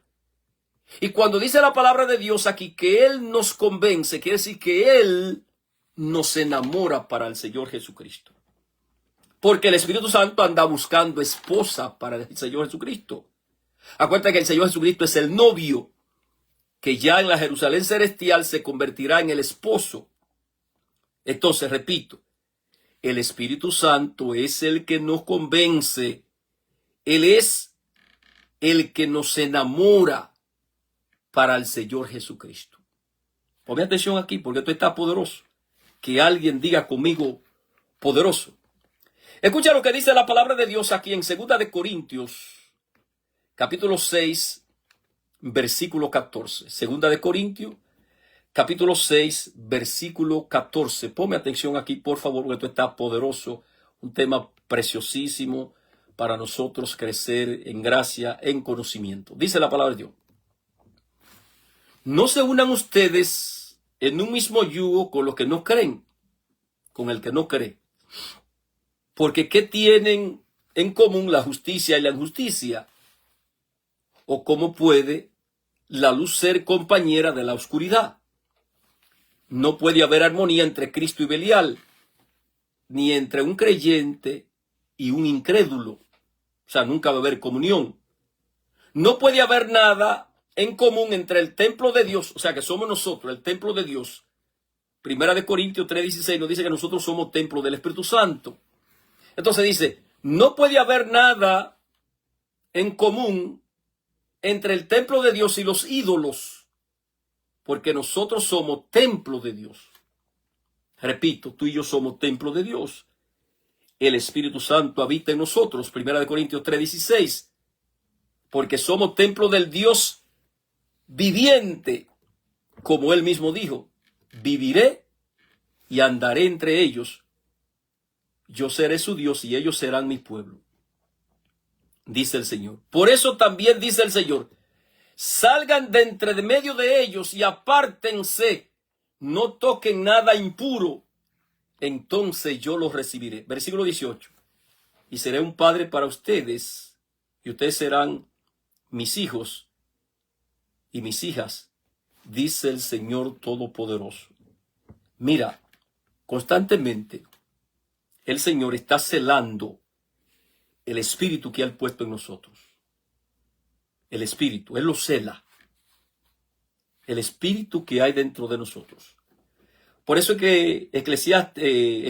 S2: Y cuando dice la palabra de Dios aquí que Él nos convence, quiere decir que Él nos enamora para el Señor Jesucristo. Porque el Espíritu Santo anda buscando esposa para el Señor Jesucristo. Acuérdate que el Señor Jesucristo es el novio, que ya en la Jerusalén celestial se convertirá en el esposo. Entonces, repito, el Espíritu Santo es el que nos convence. Él es el que nos enamora para el Señor Jesucristo. Ponme atención aquí, porque esto está poderoso. Que alguien diga conmigo, poderoso. Escucha lo que dice la palabra de Dios aquí en 2 de Corintios, capítulo 6, versículo 14. 2 de Corintios, capítulo 6, versículo 14. Ponme atención aquí, por favor, porque esto está poderoso. Un tema preciosísimo para nosotros crecer en gracia, en conocimiento. Dice la palabra de Dios. No se unan ustedes en un mismo yugo con los que no creen, con el que no cree. Porque ¿qué tienen en común la justicia y la injusticia? ¿O cómo puede la luz ser compañera de la oscuridad? No puede haber armonía entre Cristo y Belial, ni entre un creyente y un incrédulo. O sea, nunca va a haber comunión. No puede haber nada en común entre el templo de Dios, o sea, que somos nosotros, el templo de Dios. Primera de Corintios 3:16 nos dice que nosotros somos templo del Espíritu Santo. Entonces dice, no puede haber nada en común entre el templo de Dios y los ídolos, porque nosotros somos templo de Dios. Repito, tú y yo somos templo de Dios. El Espíritu Santo habita en nosotros, Primera de Corintios 3:16, porque somos templo del Dios viviente, como él mismo dijo, viviré y andaré entre ellos. Yo seré su Dios y ellos serán mi pueblo, dice el Señor. Por eso también dice el Señor, salgan de entre medio de ellos y apártense, no toquen nada impuro, entonces yo los recibiré. Versículo 18, y seré un padre para ustedes, y ustedes serán mis hijos y mis hijas, dice el Señor Todopoderoso. Mira, constantemente el Señor está celando el espíritu que Él ha puesto en nosotros. El espíritu, Él lo cela. El espíritu que hay dentro de nosotros. Por eso es que Eclesiastés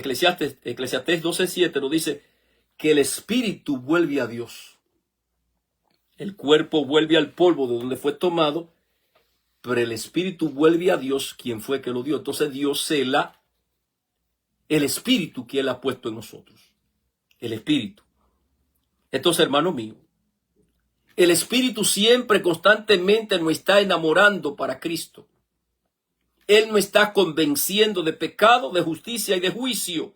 S2: 12:7 nos dice que el espíritu vuelve a Dios. El cuerpo vuelve al polvo de donde fue tomado, pero el espíritu vuelve a Dios, quien fue que lo dio. Entonces Dios cela el espíritu que Él ha puesto en nosotros. El espíritu. Entonces, hermano mío, el espíritu siempre, constantemente nos está enamorando para Cristo. Él nos está convenciendo de pecado, de justicia y de juicio.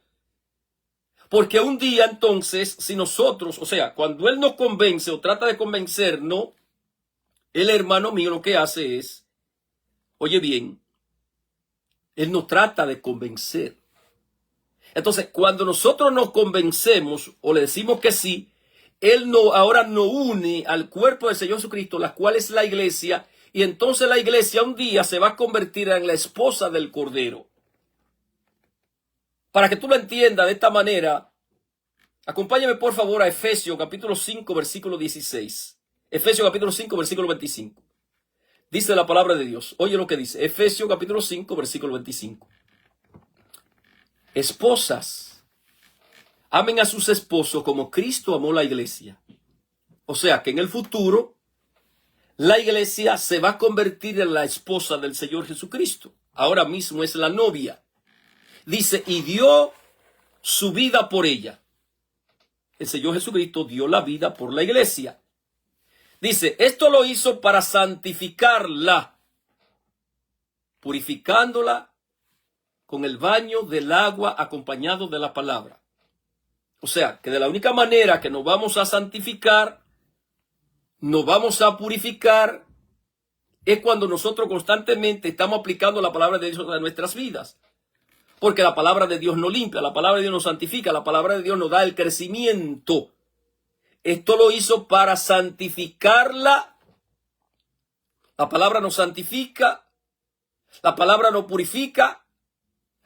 S2: Porque un día entonces, si nosotros, o sea, cuando Él nos convence o trata de convencernos, el hermano mío lo que hace es, oye bien, Él nos trata de convencer. Entonces, cuando nosotros nos convencemos o le decimos que sí, Él ahora nos une al cuerpo del Señor Jesucristo, la cual es la iglesia, y entonces la iglesia un día se va a convertir en la esposa del Cordero. Para que tú lo entiendas de esta manera, acompáñame por favor a Efesios capítulo 5, versículo 16. Efesios capítulo 5, versículo 25. Dice la palabra de Dios. Oye lo que dice. Efesios capítulo 5, versículo 25. Esposas, amen a sus esposos como Cristo amó la iglesia. O sea que en el futuro, la iglesia se va a convertir en la esposa del Señor Jesucristo. Ahora mismo es la novia. Dice, y dio su vida por ella. El Señor Jesucristo dio la vida por la iglesia. Dice, esto lo hizo para santificarla, purificándola con el baño del agua acompañado de la palabra. O sea, que de la única manera que nos vamos a santificar, nos vamos a purificar, es cuando nosotros constantemente estamos aplicando la palabra de Dios a nuestras vidas. Porque la palabra de Dios nos limpia, la palabra de Dios nos santifica, la palabra de Dios nos da el crecimiento. Esto lo hizo para santificarla. La palabra nos santifica, la palabra nos purifica,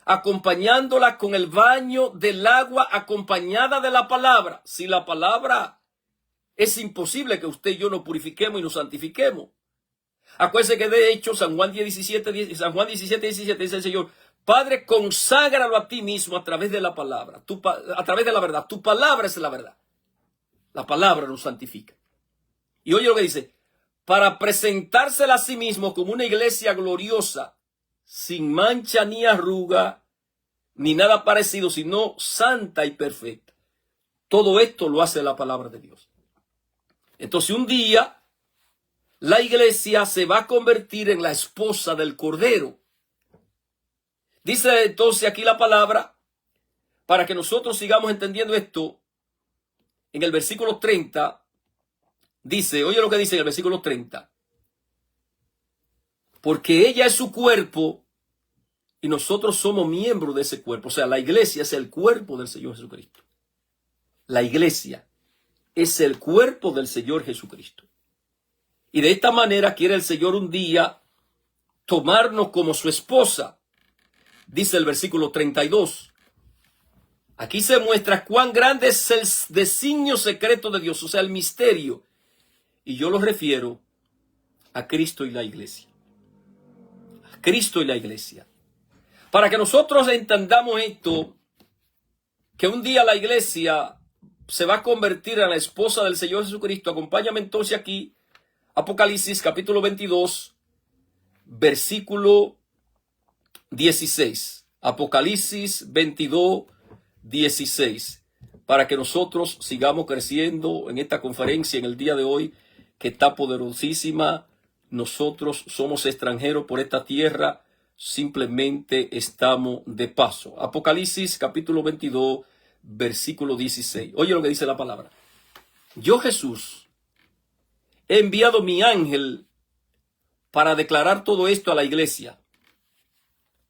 S2: acompañándola con el baño del agua acompañada de la palabra. Si la palabra, es imposible que usted y yo nos purifiquemos y nos santifiquemos. Acuérdense que de hecho San Juan 17, 17 dice el Señor, Padre, conságralo a ti mismo a través de la palabra, a través de la verdad. Tu palabra es la verdad. La palabra nos santifica. Y oye lo que dice, para presentársela a sí mismo como una iglesia gloriosa, sin mancha ni arruga, ni nada parecido, sino santa y perfecta. Todo esto lo hace la palabra de Dios. Entonces un día, la iglesia se va a convertir en la esposa del Cordero. Dice entonces aquí la palabra, para que nosotros sigamos entendiendo esto, en el versículo 30, dice, oye lo que dice en el versículo 30. porque ella es su cuerpo y nosotros somos miembros de ese cuerpo. O sea, la iglesia es el cuerpo del Señor Jesucristo. La iglesia es el cuerpo del Señor Jesucristo. Y de esta manera quiere el Señor un día tomarnos como su esposa. Dice el versículo 32. Aquí se muestra cuán grande es el designio secreto de Dios, o sea, el misterio. Y yo lo refiero a Cristo y la iglesia. A Cristo y la iglesia. Para que nosotros entendamos esto, que un día la iglesia se va a convertir en la esposa del Señor Jesucristo. Acompáñame entonces aquí, Apocalipsis capítulo 22, versículo 16. Apocalipsis 22, 16. Para que nosotros sigamos creciendo en esta conferencia en el día de hoy, que está poderosísima. Nosotros somos extranjeros por esta tierra, simplemente estamos de paso. Apocalipsis capítulo 22, versículo 16. Oye lo que dice la palabra. Yo, Jesús, he enviado mi ángel para declarar todo esto a la iglesia,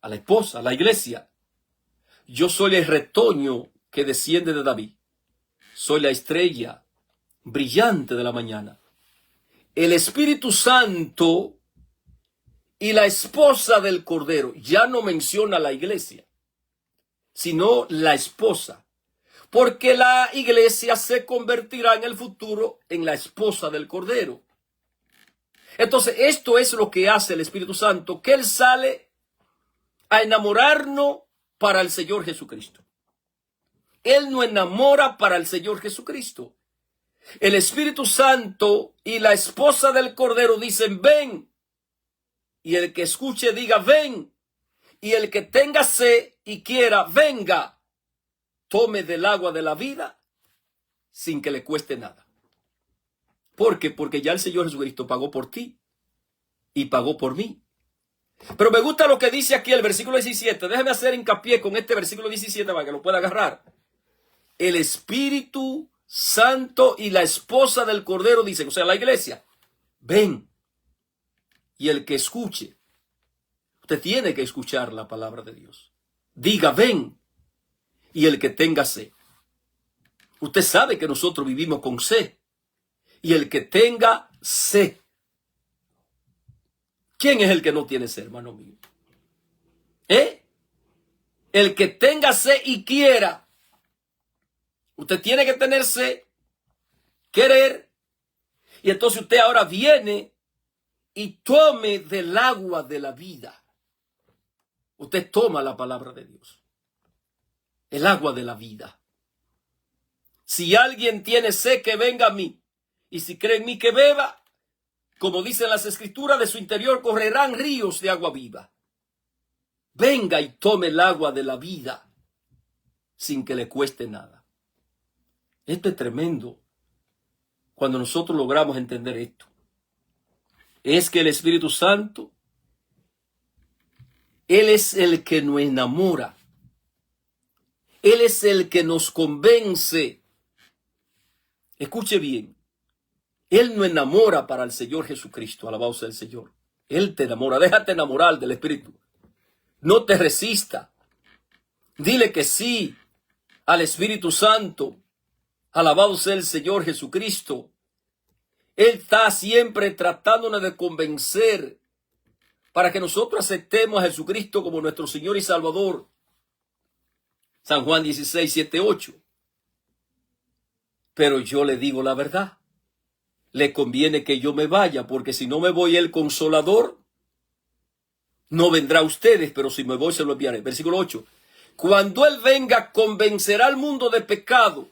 S2: a la esposa, a la iglesia. Yo soy el retoño que desciende de David. Soy la estrella brillante de la mañana. El Espíritu Santo y la esposa del Cordero. Ya no menciona la iglesia, sino la esposa. Porque la iglesia se convertirá en el futuro en la esposa del Cordero. Entonces, esto es lo que hace el Espíritu Santo, que Él sale a enamorarnos para el Señor Jesucristo. Él no enamora para el Señor Jesucristo. El Espíritu Santo y la esposa del Cordero dicen, ven. Y el que escuche diga, ven. Y el que tenga sed y quiera, venga. Tome del agua de la vida sin que le cueste nada. ¿Por qué? Porque ya el Señor Jesucristo pagó por ti y pagó por mí. Pero me gusta lo que dice aquí el versículo 17. Déjeme hacer hincapié con este versículo 17 para que lo pueda agarrar. El Espíritu Santo y la esposa del Cordero dicen, o sea, la iglesia, ven. Y el que escuche, usted tiene que escuchar la palabra de Dios. Diga, ven. Y el que tenga sed. Usted sabe que nosotros vivimos con sed. Y el que tenga sed. ¿Quién es el que no tiene sed, hermano mío? El que tenga sed y quiera. Usted tiene que tener sed, querer. Y entonces usted ahora viene y tome del agua de la vida. Usted toma la palabra de Dios. El agua de la vida. Si alguien tiene sed, que venga a mí. Y si cree en mí, que beba. Como dicen las escrituras, de su interior correrán ríos de agua viva. Venga y tome el agua de la vida sin que le cueste nada. Esto es tremendo cuando nosotros logramos entender esto. Es que el Espíritu Santo, Él es el que nos enamora. Él es el que nos convence. Escuche bien. Él no enamora para el Señor Jesucristo. Alabado sea el Señor. Él te enamora. Déjate enamorar del Espíritu. No te resista. Dile que sí al Espíritu Santo. Alabado sea el Señor Jesucristo. Él está siempre tratándonos de convencer para que nosotros aceptemos a Jesucristo como nuestro Señor y Salvador. San Juan 16, 7, 8. Pero yo le digo la verdad. Le conviene que yo me vaya, porque si no me voy, el Consolador no vendrá a ustedes, pero si me voy se lo enviaré. Versículo 8. Cuando Él venga, convencerá al mundo de pecado,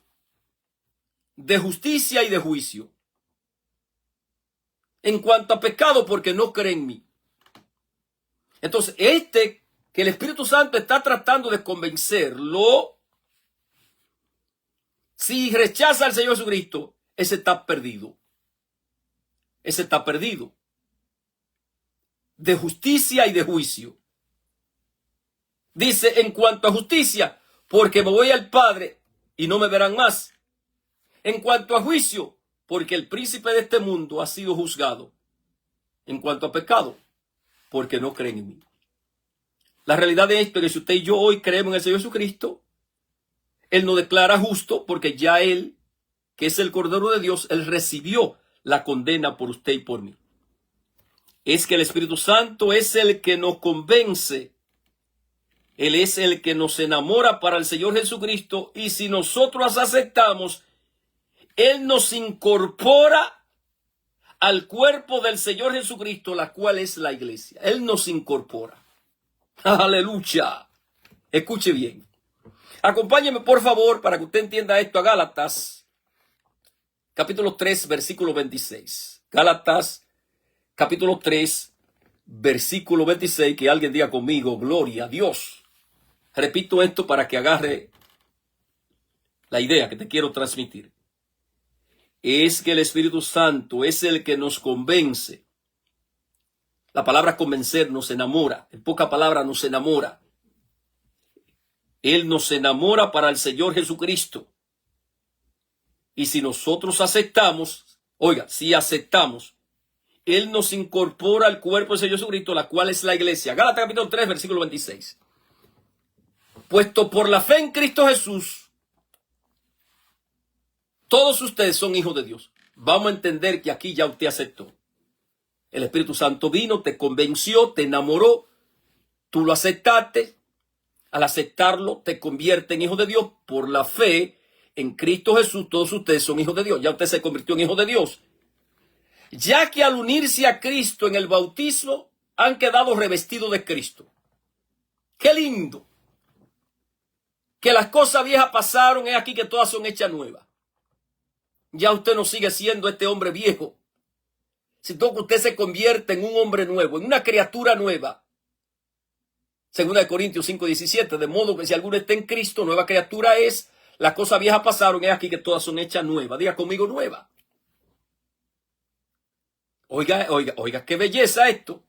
S2: de justicia y de juicio. En cuanto a pecado, porque no cree en mí. Entonces, que el Espíritu Santo está tratando de convencerlo, si rechaza al Señor Jesucristo, ese está perdido. Ese está perdido. De justicia y de juicio. Dice, en cuanto a justicia, porque me voy al Padre y no me verán más. En cuanto a juicio, porque el príncipe de este mundo ha sido juzgado. En cuanto a pecado, porque no creen en mí. La realidad es que si usted y yo hoy creemos en el Señor Jesucristo, Él nos declara justo porque ya Él, que es el Cordero de Dios, Él recibió la condena por usted y por mí. Es que el Espíritu Santo es el que nos convence. Él es el que nos enamora para el Señor Jesucristo, y si nosotros aceptamos, Él nos incorpora al cuerpo del Señor Jesucristo, la cual es la iglesia. Él nos incorpora. Aleluya. Escuche bien. Acompáñeme, por favor, para que usted entienda esto, a Gálatas, capítulo 3, versículo 26. Gálatas, capítulo 3, versículo 26, que alguien diga conmigo, gloria a Dios. Repito esto para que agarre la idea que te quiero transmitir. Es que el Espíritu Santo es el que nos convence. La palabra convencer nos enamora. En poca palabra nos enamora. Él nos enamora para el Señor Jesucristo. Y si nosotros aceptamos, oiga, si aceptamos, Él nos incorpora al cuerpo del Señor Jesucristo, la cual es la iglesia. Gálatas capítulo 3, versículo 26. Puesto por la fe en Cristo Jesús, todos ustedes son hijos de Dios. Vamos a entender que aquí ya usted aceptó. El Espíritu Santo vino, te convenció, te enamoró, tú lo aceptaste. Al aceptarlo, te convierte en hijo de Dios. Por la fe en Cristo Jesús, todos ustedes son hijos de Dios. Ya usted se convirtió en hijo de Dios. Ya que al unirse a Cristo en el bautismo, han quedado revestidos de Cristo. ¡Qué lindo! Que las cosas viejas pasaron, es aquí que todas son hechas nuevas. Ya usted no sigue siendo este hombre viejo, sino que usted se convierte en un hombre nuevo, en una criatura nueva. Segunda de Corintios 5:17, de modo que si alguno está en Cristo, nueva criatura es, las cosas viejas pasaron, es aquí que todas son hechas nuevas. Diga conmigo, nueva. Oiga, qué belleza esto.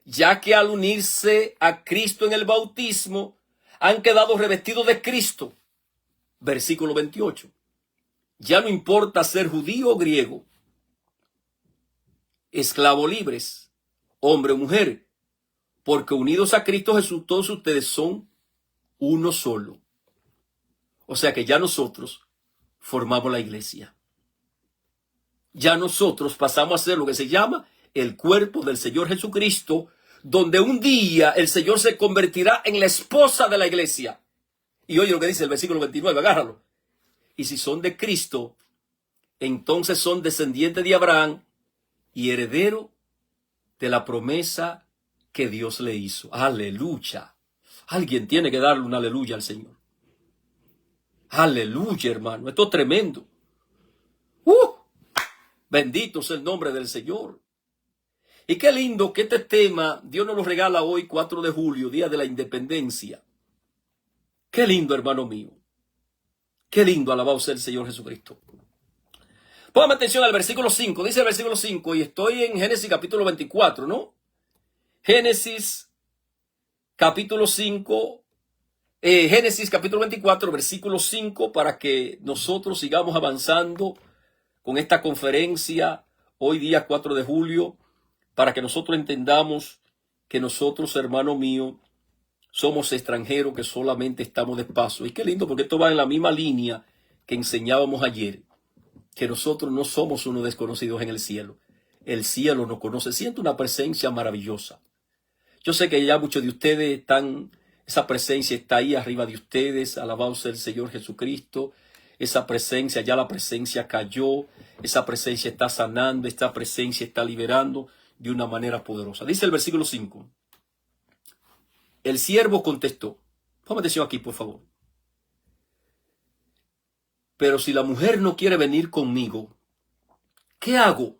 S2: Ya que al unirse a Cristo en el bautismo, han quedado revestidos de Cristo. Versículo 28. Ya no importa ser judío o griego, esclavo o libres, hombre o mujer, porque unidos a Cristo Jesús, todos ustedes son uno solo. O sea que ya nosotros formamos la iglesia. Ya nosotros pasamos a ser lo que se llama el cuerpo del Señor Jesucristo, donde un día el Señor se convertirá en la esposa de la iglesia. Y oye lo que dice el versículo 29, agárralo. Y si son de Cristo, entonces son descendientes de Abraham y heredero de la promesa que Dios le hizo. Aleluya. Alguien tiene que darle un aleluya al Señor. Aleluya, hermano. Esto es tremendo. Bendito sea el nombre del Señor. Y qué lindo que este tema Dios nos lo regala hoy, 4 de julio, día de la independencia. Qué lindo, hermano mío. Qué lindo, alabado sea el Señor Jesucristo. Póngame atención al versículo 5. Dice el versículo 5, y estoy en Génesis capítulo 24, ¿no? Génesis capítulo 5, Génesis capítulo 24, versículo 5, para que nosotros sigamos avanzando con esta conferencia hoy día 4 de julio, para que nosotros entendamos que nosotros, hermano mío, somos extranjeros que solamente estamos de paso. Y qué lindo, porque esto va en la misma línea que enseñábamos ayer, que nosotros no somos unos desconocidos en el cielo. El cielo nos conoce, siente una presencia maravillosa. Yo sé que ya muchos de ustedes están, esa presencia está ahí arriba de ustedes, alabado sea el Señor Jesucristo. Esa presencia, ya la presencia cayó, esa presencia está sanando, esta presencia está liberando de una manera poderosa. Dice el versículo 5. El siervo contestó, ponme atención aquí, por favor. Pero si la mujer no quiere venir conmigo, ¿qué hago?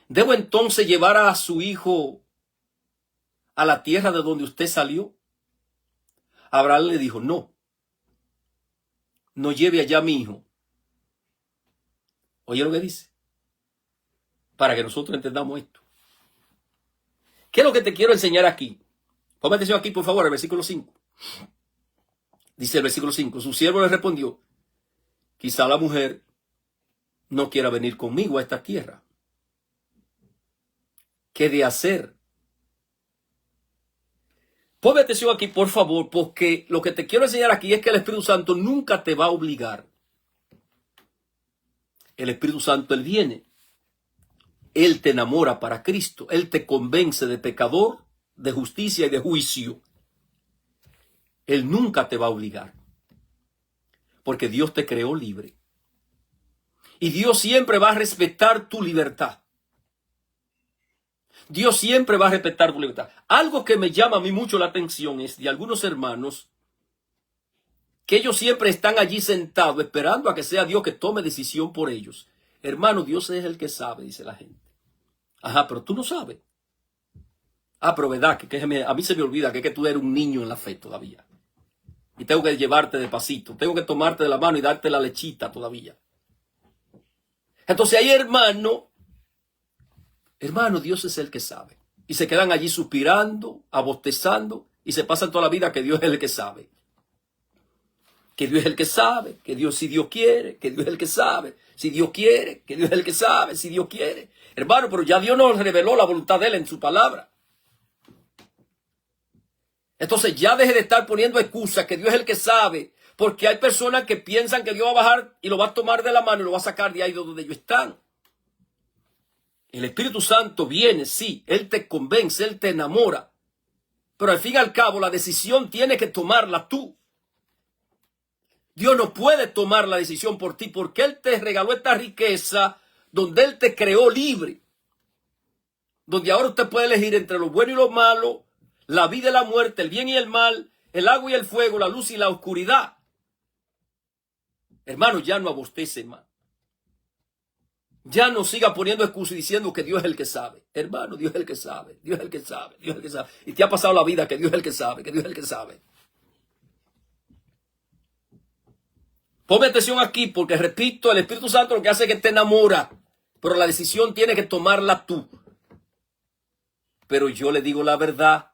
S2: ¿Debo entonces llevar a su hijo a la tierra de donde usted salió? Abraham le dijo, no lleve allá a mi hijo. Oye lo que dice, para que nosotros entendamos esto. ¿Qué es lo que te quiero enseñar aquí? Ponme atención aquí, por favor, al versículo 5. Dice el versículo 5, su siervo le respondió, quizá la mujer no quiera venir conmigo a esta tierra. que de hacer. Ponme atención aquí, por favor, porque lo que te quiero enseñar aquí es que el Espíritu Santo nunca te va a obligar. El Espíritu Santo, Él viene. Él te enamora para Cristo. Él te convence de pecador, de justicia y de juicio. Él nunca te va a obligar. Porque Dios te creó libre. Y Dios siempre va a respetar tu libertad. Dios siempre va a respetar tu libertad. Algo que me llama a mí mucho la atención es de algunos hermanos que ellos siempre están allí sentados esperando a que sea Dios que tome decisión por ellos. Hermano, Dios es el que sabe, dice la gente. Ajá, pero tú no sabes. Ah, pero verdad, que a mí se me olvida que tú eres un niño en la fe todavía. Y tengo que llevarte de pasito. Tengo que tomarte de la mano y darte la lechita todavía. Entonces hay hermano, Dios es el que sabe. Y se quedan allí suspirando, abostezando, y se pasan toda la vida que Dios es el que sabe. Que Dios es el que sabe, que Dios, si Dios quiere, que Dios es el que sabe, si Dios quiere, que Dios es el que sabe, si Dios quiere. Hermano, pero ya Dios nos reveló la voluntad de Él en su palabra. Entonces ya deje de estar poniendo excusas, que Dios es el que sabe, porque hay personas que piensan que Dios va a bajar y lo va a tomar de la mano y lo va a sacar de ahí donde ellos están. El Espíritu Santo viene, sí, Él te convence, Él te enamora, pero al fin y al cabo la decisión tiene que tomarla tú. Dios no puede tomar la decisión por ti porque Él te regaló esta riqueza donde Él te creó libre. Donde ahora usted puede elegir entre lo bueno y lo malo, la vida y la muerte, el bien y el mal, el agua y el fuego, la luz y la oscuridad. Hermano, ya no abostece más. Ya no siga poniendo excusas y diciendo que Dios es el que sabe. Hermano, Dios es el que sabe, Dios es el que sabe, Dios es el que sabe. Y te ha pasado la vida que Dios es el que sabe, que Dios es el que sabe. Ponme atención aquí porque, repito, el Espíritu Santo lo que hace es que te enamora, pero la decisión tiene que tomarla tú. Pero yo le digo la verdad,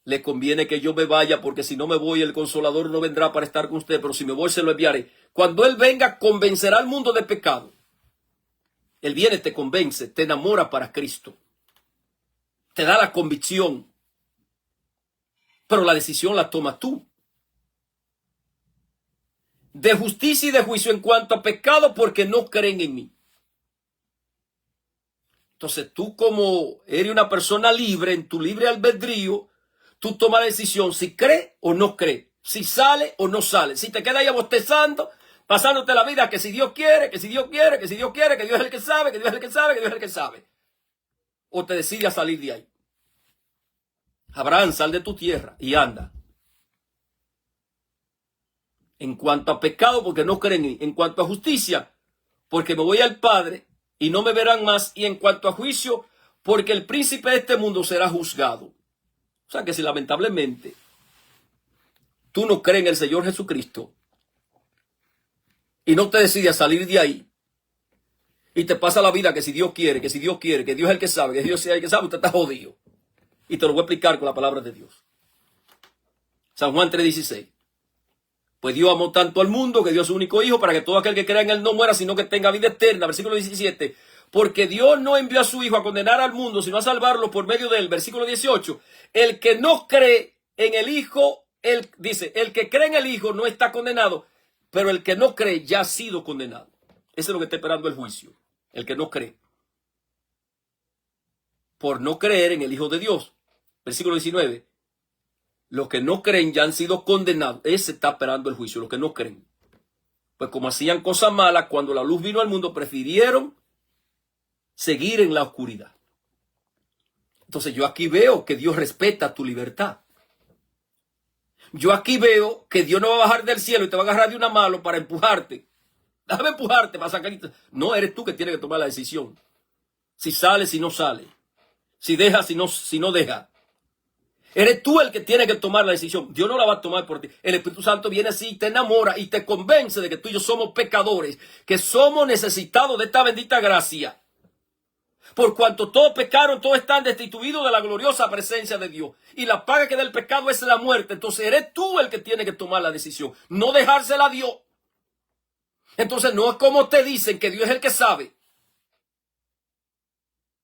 S2: le conviene que yo me vaya porque si no me voy el Consolador no vendrá para estar con usted, pero si me voy se lo enviaré. Cuando Él venga convencerá al mundo de pecado. Él viene, te convence, te enamora para Cristo. Te da la convicción, pero la decisión la tomas tú. De justicia y de juicio en cuanto a pecado porque no creen en mí. Entonces tú como eres una persona libre, en tu libre albedrío, tú tomas la decisión si cree o no cree, si sale o no sale, si te quedas ahí abostezando, pasándote la vida que si Dios quiere, que si Dios quiere, que si Dios quiere, que Dios es el que sabe, que Dios es el que sabe, que Dios es el que sabe. O te decides a salir de ahí. Abraham, sal de tu tierra y anda. En cuanto a pecado, porque no creen en mí. En cuanto a justicia, porque me voy al Padre y no me verán más. Y en cuanto a juicio, porque el príncipe de este mundo será juzgado. O sea que si lamentablemente tú no crees en el Señor Jesucristo y no te decides a salir de ahí y te pasa la vida que si Dios quiere, que si Dios quiere, que Dios es el que sabe, que Dios es el que sabe, usted está jodido. Y te lo voy a explicar con la palabra de Dios. San Juan 3:16. Pues Dios amó tanto al mundo que dio a su único hijo para que todo aquel que crea en él no muera, sino que tenga vida eterna. Versículo 17. Porque Dios no envió a su hijo a condenar al mundo, sino a salvarlo por medio de él. Versículo 18. El que no cree en el hijo, él dice, el que cree en el hijo no está condenado, pero el que no cree ya ha sido condenado. Eso es lo que está esperando el juicio. El que no cree. Por no creer en el Hijo de Dios. Versículo 19. Los que no creen ya han sido condenados. Ese está esperando el juicio, los que no creen. Pues como hacían cosas malas, cuando la luz vino al mundo, prefirieron seguir en la oscuridad. Entonces yo aquí veo que Dios respeta tu libertad. Yo aquí veo que Dios no va a bajar del cielo y te va a agarrar de una mano para empujarte. Déjame empujarte para sacar. No, eres tú que tienes que tomar la decisión. Si sale, si no sale. Si deja, si no deja. Eres tú el que tiene que tomar la decisión. Dios no la va a tomar por ti. El Espíritu Santo viene así y te enamora y te convence de que tú y yo somos pecadores, que somos necesitados de esta bendita gracia. Por cuanto todos pecaron, todos están destituidos de la gloriosa presencia de Dios. Y la paga que da el pecado es la muerte. Entonces eres tú el que tiene que tomar la decisión, no dejársela a Dios. Entonces no es como te dicen que Dios es el que sabe.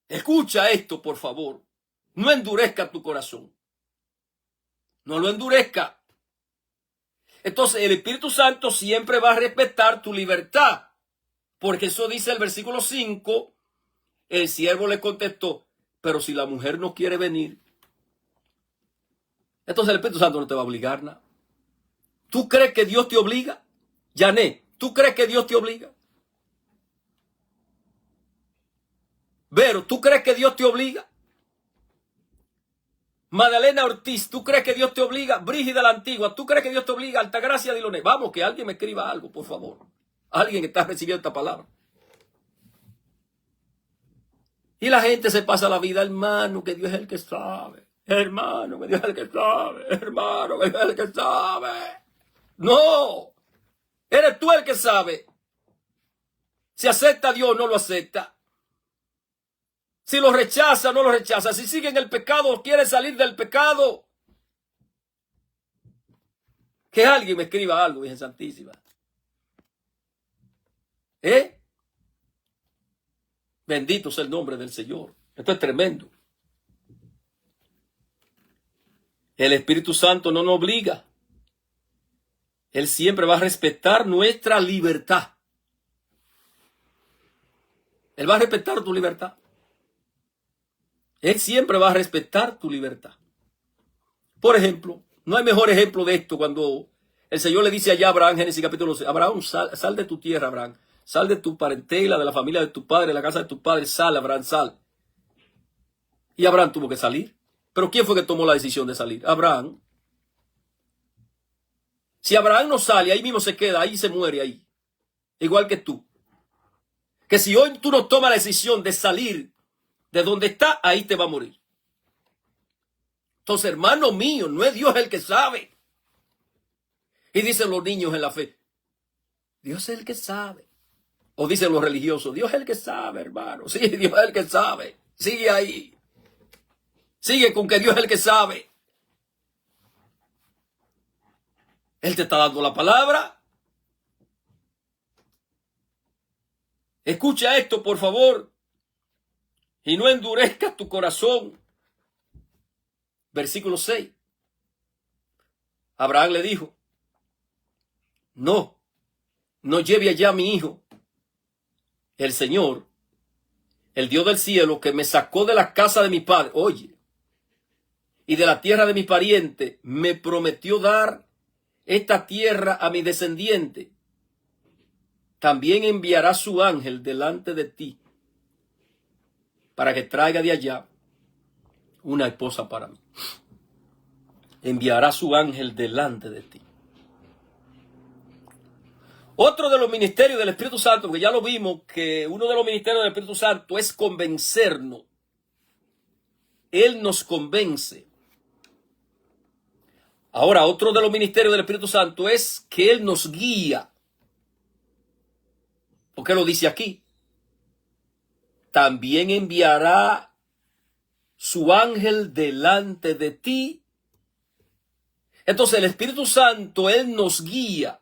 S2: Escucha esto, por favor. No endurezca tu corazón. No lo endurezca. Entonces el Espíritu Santo siempre va a respetar tu libertad. Porque eso dice el versículo 5. El siervo le contestó, pero si la mujer no quiere venir, entonces el Espíritu Santo no te va a obligar nada. ¿Tú crees que Dios te obliga? Yané, ¿tú crees que Dios te obliga? Vero, ¿tú crees que Dios te obliga? Madalena Ortiz, ¿tú crees que Dios te obliga? Brígida la Antigua, ¿tú crees que Dios te obliga? Altagracia Diloné. Vamos, que alguien me escriba algo, por favor. Alguien está recibiendo esta palabra. Y la gente se pasa la vida, hermano, que Dios es el que sabe. Hermano, que Dios es el que sabe. Hermano, que Dios es el que sabe. No. Eres tú el que sabe. Si acepta a Dios, no lo acepta. Si lo rechaza, no lo rechaza. Si sigue en el pecado, quiere salir del pecado. Que alguien me escriba algo, Virgen Santísima. Bendito sea el nombre del Señor. Esto es tremendo. El Espíritu Santo no nos obliga. Él siempre va a respetar nuestra libertad. Él va a respetar tu libertad. Él siempre va a respetar tu libertad. Por ejemplo, no hay mejor ejemplo de esto cuando el Señor le dice allá a Abraham, Génesis capítulo 6, Abraham, sal de tu tierra, Abraham. Sal de tu parentela, de la familia de tu padre, de la casa de tu padre. Sal, Abraham, sal. Y Abraham tuvo que salir. ¿Pero quién fue que tomó la decisión de salir? Abraham. Si Abraham no sale, ahí mismo se queda, ahí se muere ahí. Igual que tú. Que si hoy tú no tomas la decisión de salir de donde está, ahí te va a morir. Entonces, hermano mío, no es Dios el que sabe. Y dicen los niños en la fe, Dios es el que sabe. O dicen los religiosos, Dios es el que sabe, hermano. Sí, Dios es el que sabe. Sigue ahí. Sigue con que Dios es el que sabe. Él te está dando la palabra. Escucha esto, por favor. Y no endurezcas tu corazón. Versículo 6. Abraham le dijo, no lleve allá a mi hijo. El Señor, el Dios del cielo, que me sacó de la casa de mi padre, oye, y de la tierra de mi pariente, me prometió dar esta tierra a mi descendiente. También enviará su ángel delante de ti, para que traiga de allá una esposa para mí. Enviará su ángel delante de ti. Otro de los ministerios del Espíritu Santo, porque ya lo vimos, que uno de los ministerios del Espíritu Santo es convencernos. Él nos convence. Ahora, otro de los ministerios del Espíritu Santo es que Él nos guía. ¿Por qué lo dice aquí? También enviará su ángel delante de ti. Entonces, el Espíritu Santo, Él nos guía.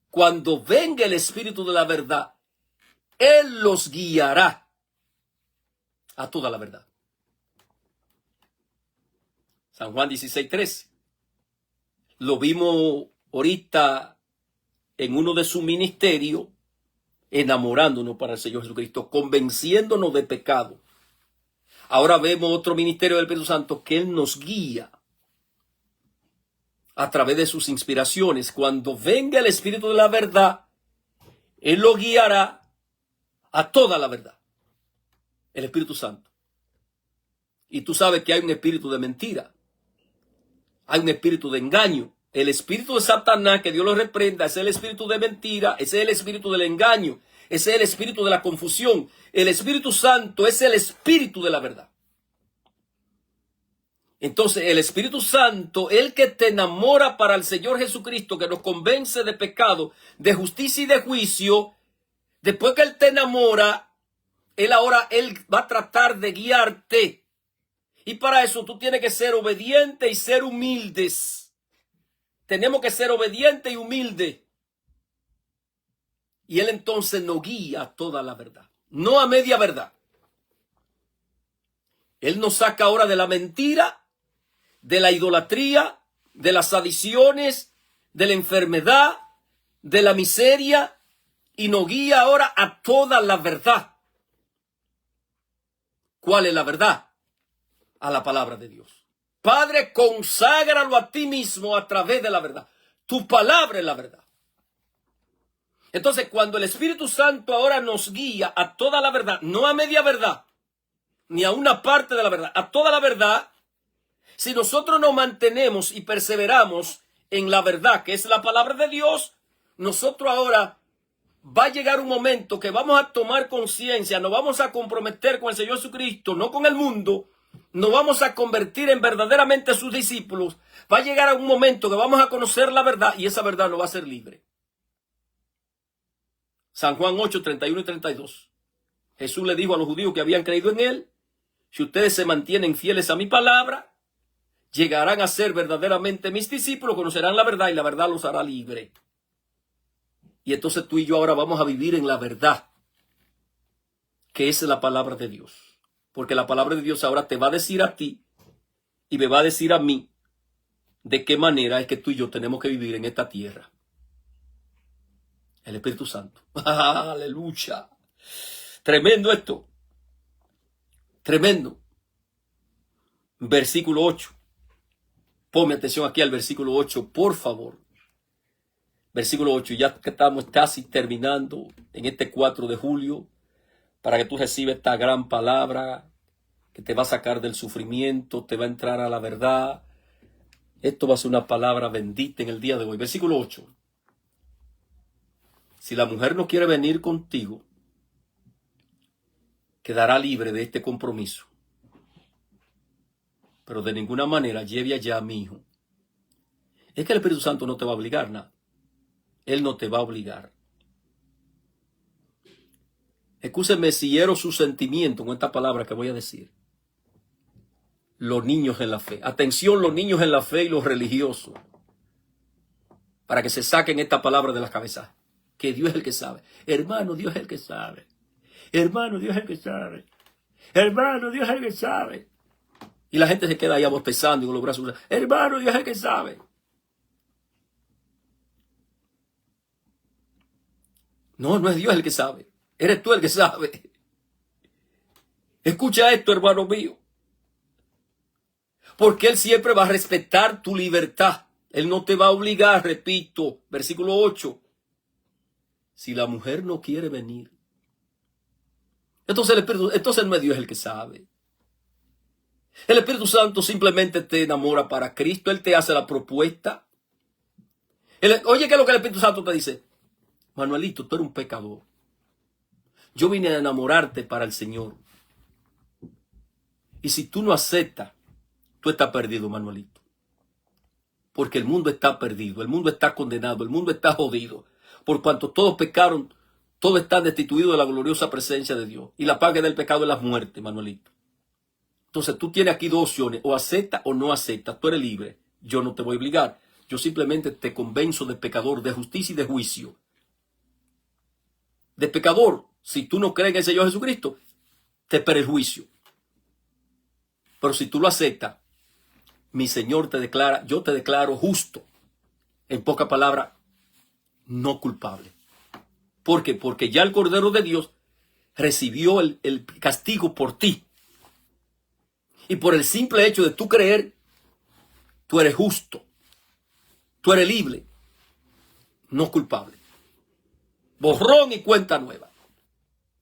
S2: Cuando venga el Espíritu de la verdad, Él los guiará a toda la verdad. San Juan 16:13. Lo vimos ahorita en uno de sus ministerios, enamorándonos para el Señor Jesucristo, convenciéndonos de pecado. Ahora vemos otro ministerio del Espíritu Santo, que Él nos guía a través de sus inspiraciones. Cuando venga el Espíritu de la verdad, Él lo guiará a toda la verdad. El Espíritu Santo. Y tú sabes que hay un espíritu de mentira. Hay un espíritu de engaño. El espíritu de Satanás, que Dios lo reprenda, es el espíritu de mentira, ese es el espíritu del engaño, ese es el espíritu de la confusión. El Espíritu Santo es el espíritu de la verdad. Entonces, el Espíritu Santo, el que te enamora para el Señor Jesucristo, que nos convence de pecado, de justicia y de juicio, después que Él te enamora, Él va a tratar de guiarte. Y para eso tú tienes que ser obediente y ser humildes. Tenemos que ser obedientes y humildes. Y Él entonces nos guía a toda la verdad. No a media verdad, Él nos saca ahora de la mentira, de la idolatría, de las adiciones, de la enfermedad, de la miseria, y nos guía ahora a toda la verdad. ¿Cuál es la verdad? A la palabra de Dios. Padre, conságralo a ti mismo a través de la verdad. Tu palabra es la verdad. Entonces, cuando el Espíritu Santo ahora nos guía a toda la verdad, no a media verdad, ni a una parte de la verdad, a toda la verdad, si nosotros nos mantenemos y perseveramos en la verdad, que es la palabra de Dios, nosotros ahora va a llegar un momento que vamos a tomar conciencia, nos vamos a comprometer con el Señor Jesucristo, no con el mundo, nos vamos a convertir en verdaderamente sus discípulos. Va a llegar a un momento que vamos a conocer la verdad y esa verdad nos va a hacer libre. San Juan 8, 31 y 32. Jesús le dijo a los judíos que habían creído en él: si ustedes se mantienen fieles a mi palabra, llegarán a ser verdaderamente mis discípulos, conocerán la verdad y la verdad los hará libre. Y entonces tú y yo ahora vamos a vivir en la verdad, que es la palabra de Dios. Porque la palabra de Dios ahora te va a decir a ti y me va a decir a mí de qué manera es que tú y yo tenemos que vivir en esta tierra. El Espíritu Santo. Aleluya. Tremendo esto. Tremendo. Versículo 8. Ponme atención aquí al versículo 8, por favor. Versículo 8. Ya que estamos casi terminando en este 4 de julio. Para que tú recibas esta gran palabra que te va a sacar del sufrimiento, te va a entrar a la verdad. Esto va a ser una palabra bendita en el día de hoy. Versículo 8. Si la mujer no quiere venir contigo, quedará libre de este compromiso. Pero de ninguna manera lleve allá a mi hijo. Es que el Espíritu Santo no te va a obligar nada. Él no te va a obligar. Excúsenme si hiero su sentimiento con esta palabra que voy a decir. Los niños en la fe. Atención, los niños en la fe y los religiosos. Para que se saquen esta palabra de la cabeza. Que Dios es el que sabe. Hermano, Dios es el que sabe. Hermano, Dios es el que sabe. Hermano, Dios es el que sabe. Y la gente se queda ahí bostezando y con los brazos. Hermano, Dios es el que sabe. No, no es Dios el que sabe. Eres tú el que sabe. Escucha esto, hermano mío. Porque Él siempre va a respetar tu libertad. Él no te va a obligar, repito, versículo 8. Si la mujer no quiere venir. Entonces no es Dios el que sabe. El Espíritu Santo simplemente te enamora para Cristo. Él te hace la propuesta. Oye, ¿qué es lo que el Espíritu Santo te dice? Manuelito, tú eres un pecador. Yo vine a enamorarte para el Señor. Y si tú no aceptas, tú estás perdido, Manuelito. Porque el mundo está perdido, el mundo está condenado, el mundo está jodido. Por cuanto todos pecaron, todos están destituidos de la gloriosa presencia de Dios. Y la paga del pecado es la muerte, Manuelito. Entonces tú tienes aquí dos opciones, o aceptas o no aceptas. Tú eres libre. Yo no te voy a obligar. Yo simplemente te convenzo de pecador, de justicia y de juicio. De pecador, si tú no crees en el Señor Jesucristo, te espera el juicio. Pero si tú lo aceptas, mi Señor te declara, yo te declaro justo. En pocas palabras, no culpable. ¿Por qué? Porque ya el Cordero de Dios recibió el castigo por ti. Y por el simple hecho de tú creer, tú eres justo. Tú eres libre. No culpable. Borrón y cuenta nueva.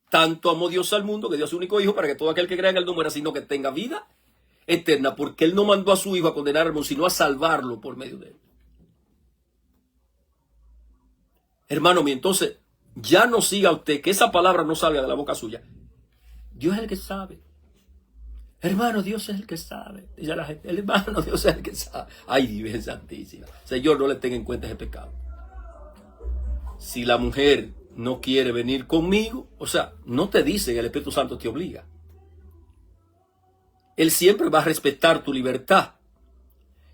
S2: Tanto amó Dios al mundo que dio a su único hijo para que todo aquel que crea en él no muera, sino que tenga vida eterna, porque él no mandó a su hijo a condenar al mundo, sino a salvarlo por medio de él. Hermano mío, entonces ya no siga usted, que esa palabra no salga de la boca suya. Dios es el que sabe. Hermano, Dios es el que sabe. Dice la gente, el hermano, Dios es el que sabe. Ay, Dios santísima. Señor, no le tenga en cuenta ese pecado. Si la mujer no quiere venir conmigo, o sea, no te dice que el Espíritu Santo te obliga. Él siempre va a respetar tu libertad.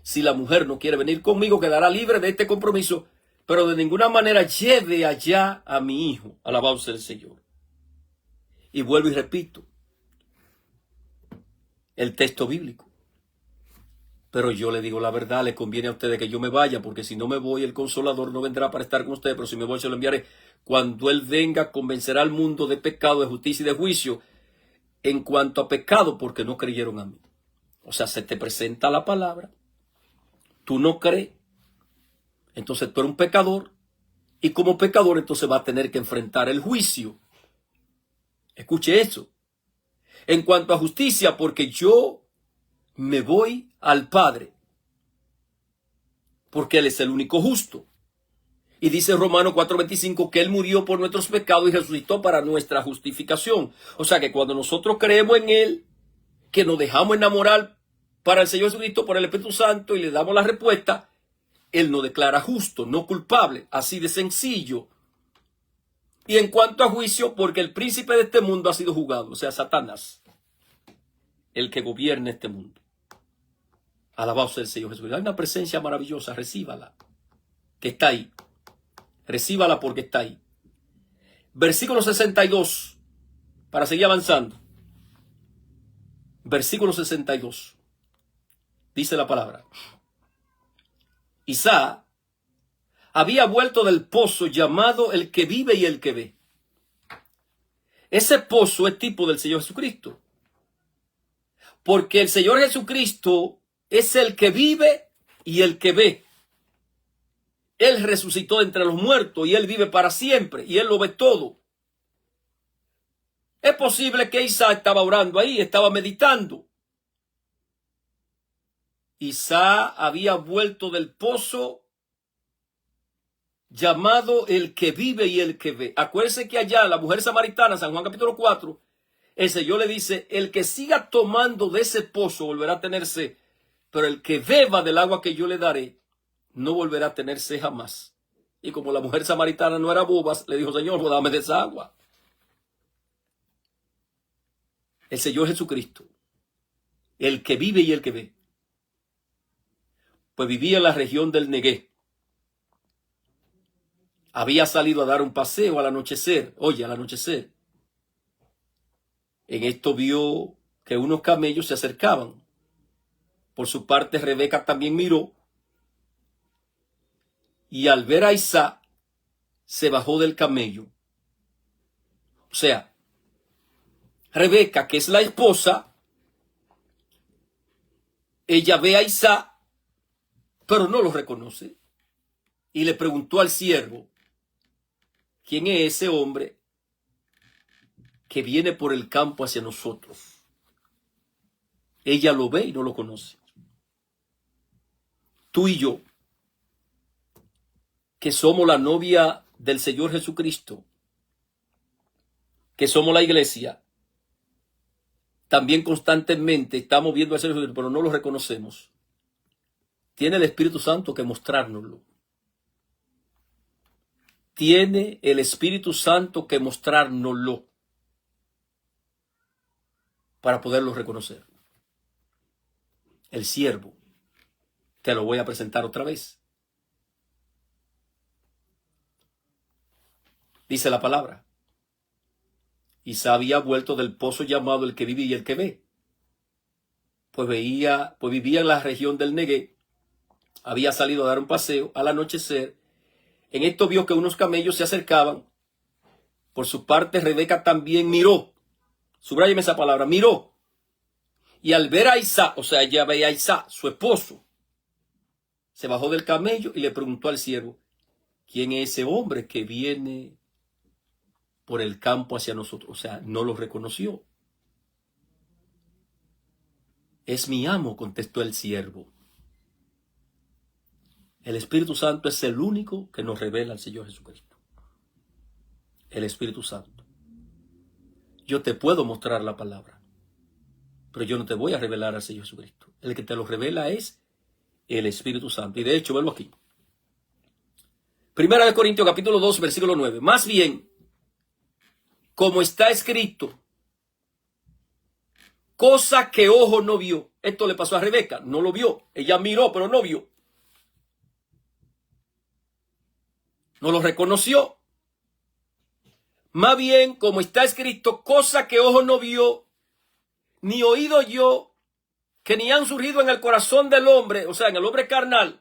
S2: Si la mujer no quiere venir conmigo, quedará libre de este compromiso, pero de ninguna manera lleve allá a mi hijo. Alabado sea el Señor. Y vuelvo y repito. el texto bíblico. Pero yo le digo la verdad, le conviene a ustedes que yo me vaya, porque si no me voy, el Consolador no vendrá para estar con ustedes, pero si me voy, se lo enviaré. Cuando Él venga, convencerá al mundo de pecado, de justicia y de juicio. En cuanto a pecado, porque no creyeron a mí. O sea, se te presenta la palabra, tú no crees, entonces tú eres un pecador, y como pecador entonces va a tener que enfrentar el juicio. Escuche eso. En cuanto a justicia, porque yo me voy al Padre, porque Él es el único justo. Y dice Romanos 4:25 que Él murió por nuestros pecados y resucitó para nuestra justificación. O sea que cuando nosotros creemos en Él, que nos dejamos enamorar para el Señor Jesucristo por el Espíritu Santo y le damos la respuesta, Él nos declara justo, no culpable, así de sencillo. Y en cuanto a juicio, porque el príncipe de este mundo ha sido juzgado, o sea, Satanás, el que gobierna este mundo. Alabado sea el Señor Jesucristo. Hay una presencia maravillosa, recíbala, que está ahí. Recíbala porque está ahí. Versículo 62, para seguir avanzando. Versículo 62. Dice la palabra. Isaac había vuelto del pozo llamado el que vive y el que ve. Ese pozo es tipo del Señor Jesucristo. Porque el Señor Jesucristo es el que vive y el que ve. Él resucitó entre los muertos y Él vive para siempre y Él lo ve todo. Es posible que Isaac estaba orando ahí, estaba meditando. Isaac había vuelto del pozo llamado el que vive y el que ve. Acuérdense que allá la mujer samaritana, San Juan capítulo 4, el Señor le dice, el que siga tomando de ese pozo volverá a tener sed, pero el que beba del agua que yo le daré, no volverá a tener sed jamás. Y como la mujer samaritana no era boba, le dijo, Señor, pues dame de esa agua. El Señor Jesucristo, el que vive y el que ve, pues vivía en la región del Negué. Había salido a dar un paseo al anochecer. Oye, al anochecer. En esto vio que unos camellos se acercaban. Por su parte, Rebeca también miró. Y al ver a Isaac, se bajó del camello. O sea, Rebeca, que es la esposa, ella ve a Isaac, pero no lo reconoce. Y le preguntó al siervo, ¿quién es ese hombre que viene por el campo hacia nosotros? Ella lo ve y no lo conoce. Tú y yo, que somos la novia del Señor Jesucristo, que somos la iglesia, también constantemente estamos viendo al Señor Jesucristo, pero no lo reconocemos. Tiene el Espíritu Santo que mostrárnoslo. Tiene el Espíritu Santo que mostrárnoslo para poderlo reconocer. El siervo, te lo voy a presentar otra vez. Dice la palabra. Isaac había vuelto del pozo llamado el que vive y el que ve. Pues vivía en la región del Negué. Había salido a dar un paseo al anochecer. En esto vio que unos camellos se acercaban. Por su parte, Rebeca también miró. Subráyeme esa palabra, miró. Y al ver a Isaac, o sea, ella veía a Isaac, su esposo, se bajó del camello y le preguntó al siervo, ¿quién es ese hombre que viene por el campo hacia nosotros? O sea, no lo reconoció. Es mi amo, contestó el siervo. El Espíritu Santo es el único que nos revela al Señor Jesucristo. El Espíritu Santo. Yo te puedo mostrar la palabra, pero yo no te voy a revelar al Señor Jesucristo. El que te lo revela es el Espíritu Santo. Y de hecho, verlo aquí. Primera de Corintios capítulo 2, versículo 9. Más bien, como está escrito, cosa que ojo no vio. Esto le pasó a Rebeca, no lo vio. Ella miró, pero no vio. No lo reconoció. Más bien, como está escrito, cosa que ojo no vio, ni oído yo, que ni han surgido en el corazón del hombre, o sea, en el hombre carnal,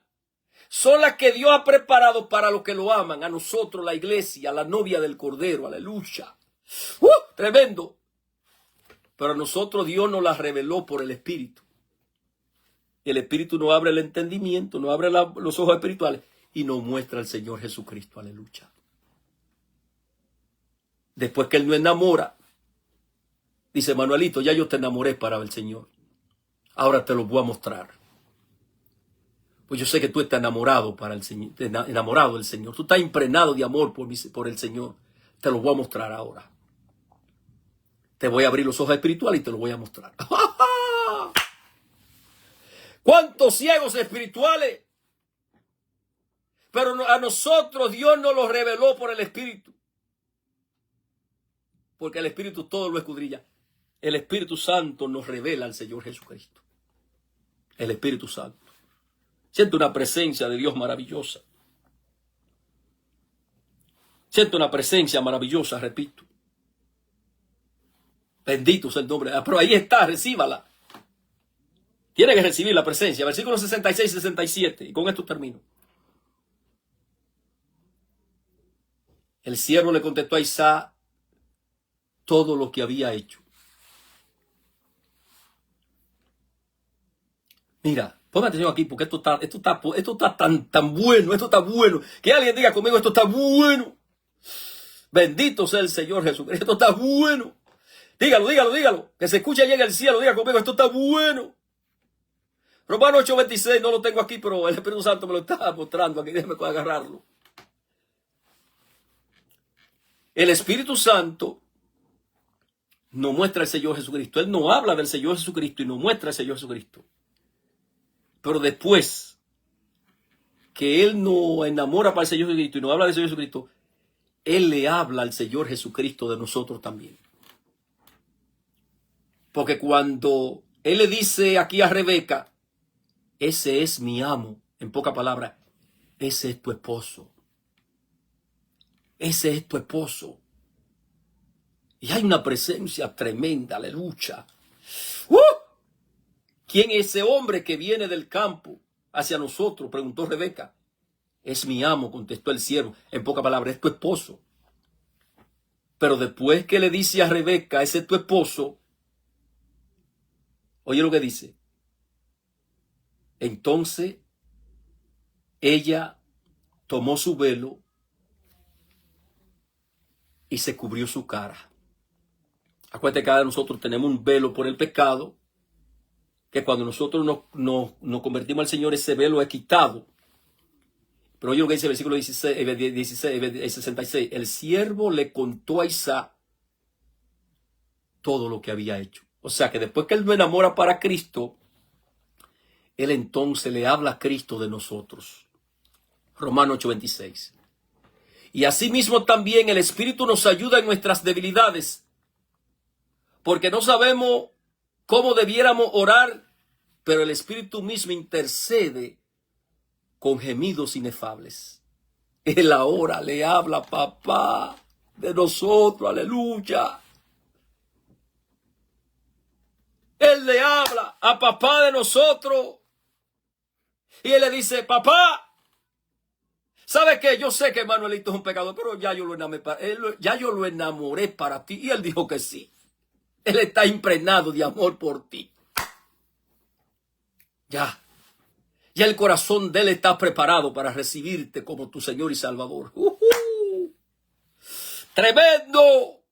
S2: son las que Dios ha preparado para los que lo aman, a nosotros, la iglesia, la novia del Cordero, aleluya. Tremendo. Pero a nosotros Dios nos las reveló por el Espíritu. El Espíritu nos abre el entendimiento, nos abre los ojos espirituales y nos muestra al Señor Jesucristo, aleluya. Después que Él nos enamora, dice Manuelito, ya yo te enamoré para el Señor. Ahora te lo voy a mostrar. Pues yo sé que tú estás enamorado para el Señor, enamorado del Señor. Tú estás impregnado de amor por el Señor. Te lo voy a mostrar ahora. Te voy a abrir los ojos espirituales y te lo voy a mostrar. ¿Cuántos ciegos espirituales? Pero a nosotros Dios nos los reveló por el Espíritu. Porque el Espíritu todo lo escudriña. El Espíritu Santo nos revela al Señor Jesucristo. El Espíritu Santo. Siento una presencia de Dios maravillosa. Siento una presencia maravillosa, repito. Bendito sea el nombre. Pero ahí está, recíbala. Tiene que recibir la presencia. Versículos 66 y 67. Y con esto termino. El siervo le contestó a Isaac todo lo que había hecho. Mira, ponme atención aquí porque esto está tan bueno, esto está bueno. Que alguien diga conmigo, esto está bueno. Bendito sea el Señor Jesucristo, esto está bueno. Dígalo, dígalo, dígalo. Que se escuche allá en el cielo, diga conmigo, esto está bueno. Romanos 8:26, no lo tengo aquí, pero el Espíritu Santo me lo está mostrando aquí, déjeme agarrarlo. El Espíritu Santo nos muestra al Señor Jesucristo. Él no habla del Señor Jesucristo y nos muestra al Señor Jesucristo. Pero después que Él nos enamora para el Señor Jesucristo y nos habla del Señor Jesucristo, Él le habla al Señor Jesucristo de nosotros también. Porque cuando Él le dice aquí a Rebeca, ese es mi amo, en pocas palabras, ese es tu esposo. Ese es tu esposo. Y hay una presencia tremenda, aleluya. ¿Quién es ese hombre que viene del campo hacia nosotros? Preguntó Rebeca. Es mi amo, contestó el siervo. En pocas palabras, es tu esposo. Pero después que le dice a Rebeca, ese es tu esposo, oye lo que dice. Entonces, ella tomó su velo y se cubrió su cara. Acuérdate que cada uno de nosotros tenemos un velo por el pecado, que cuando nosotros nos convertimos al Señor, ese velo es quitado. Pero oye lo que dice el versículo 66. El siervo le contó a Isaac todo lo que había hecho. O sea que después que él lo enamora para Cristo, él entonces le habla a Cristo de nosotros. Romanos 8:26. Y asimismo también el Espíritu nos ayuda en nuestras debilidades, porque no sabemos cómo debiéramos orar, pero el Espíritu mismo intercede con gemidos inefables. Él ahora le habla a papá de nosotros, aleluya. Él le habla a papá de nosotros. Y él le dice, papá, ¿sabe qué? Yo sé que Manuelito es un pecador, pero ya yo lo enamoré para ti. Y él dijo que sí. Él está impregnado de amor por ti. Ya el corazón de él está preparado para recibirte como tu Señor y Salvador. ¡Tremendo!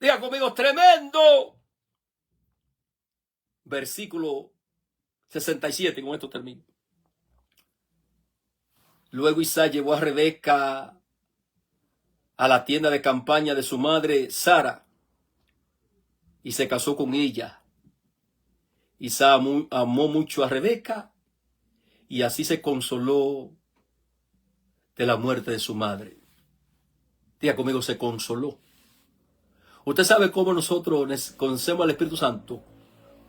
S2: Diga conmigo, tremendo. Versículo 67, con esto termino. Luego Isaac llevó a Rebeca a la tienda de campaña de su madre Sara y se casó con ella. Isaac amó mucho a Rebeca y así se consoló de la muerte de su madre. Diga conmigo, se consoló. Usted sabe cómo nosotros conocemos al Espíritu Santo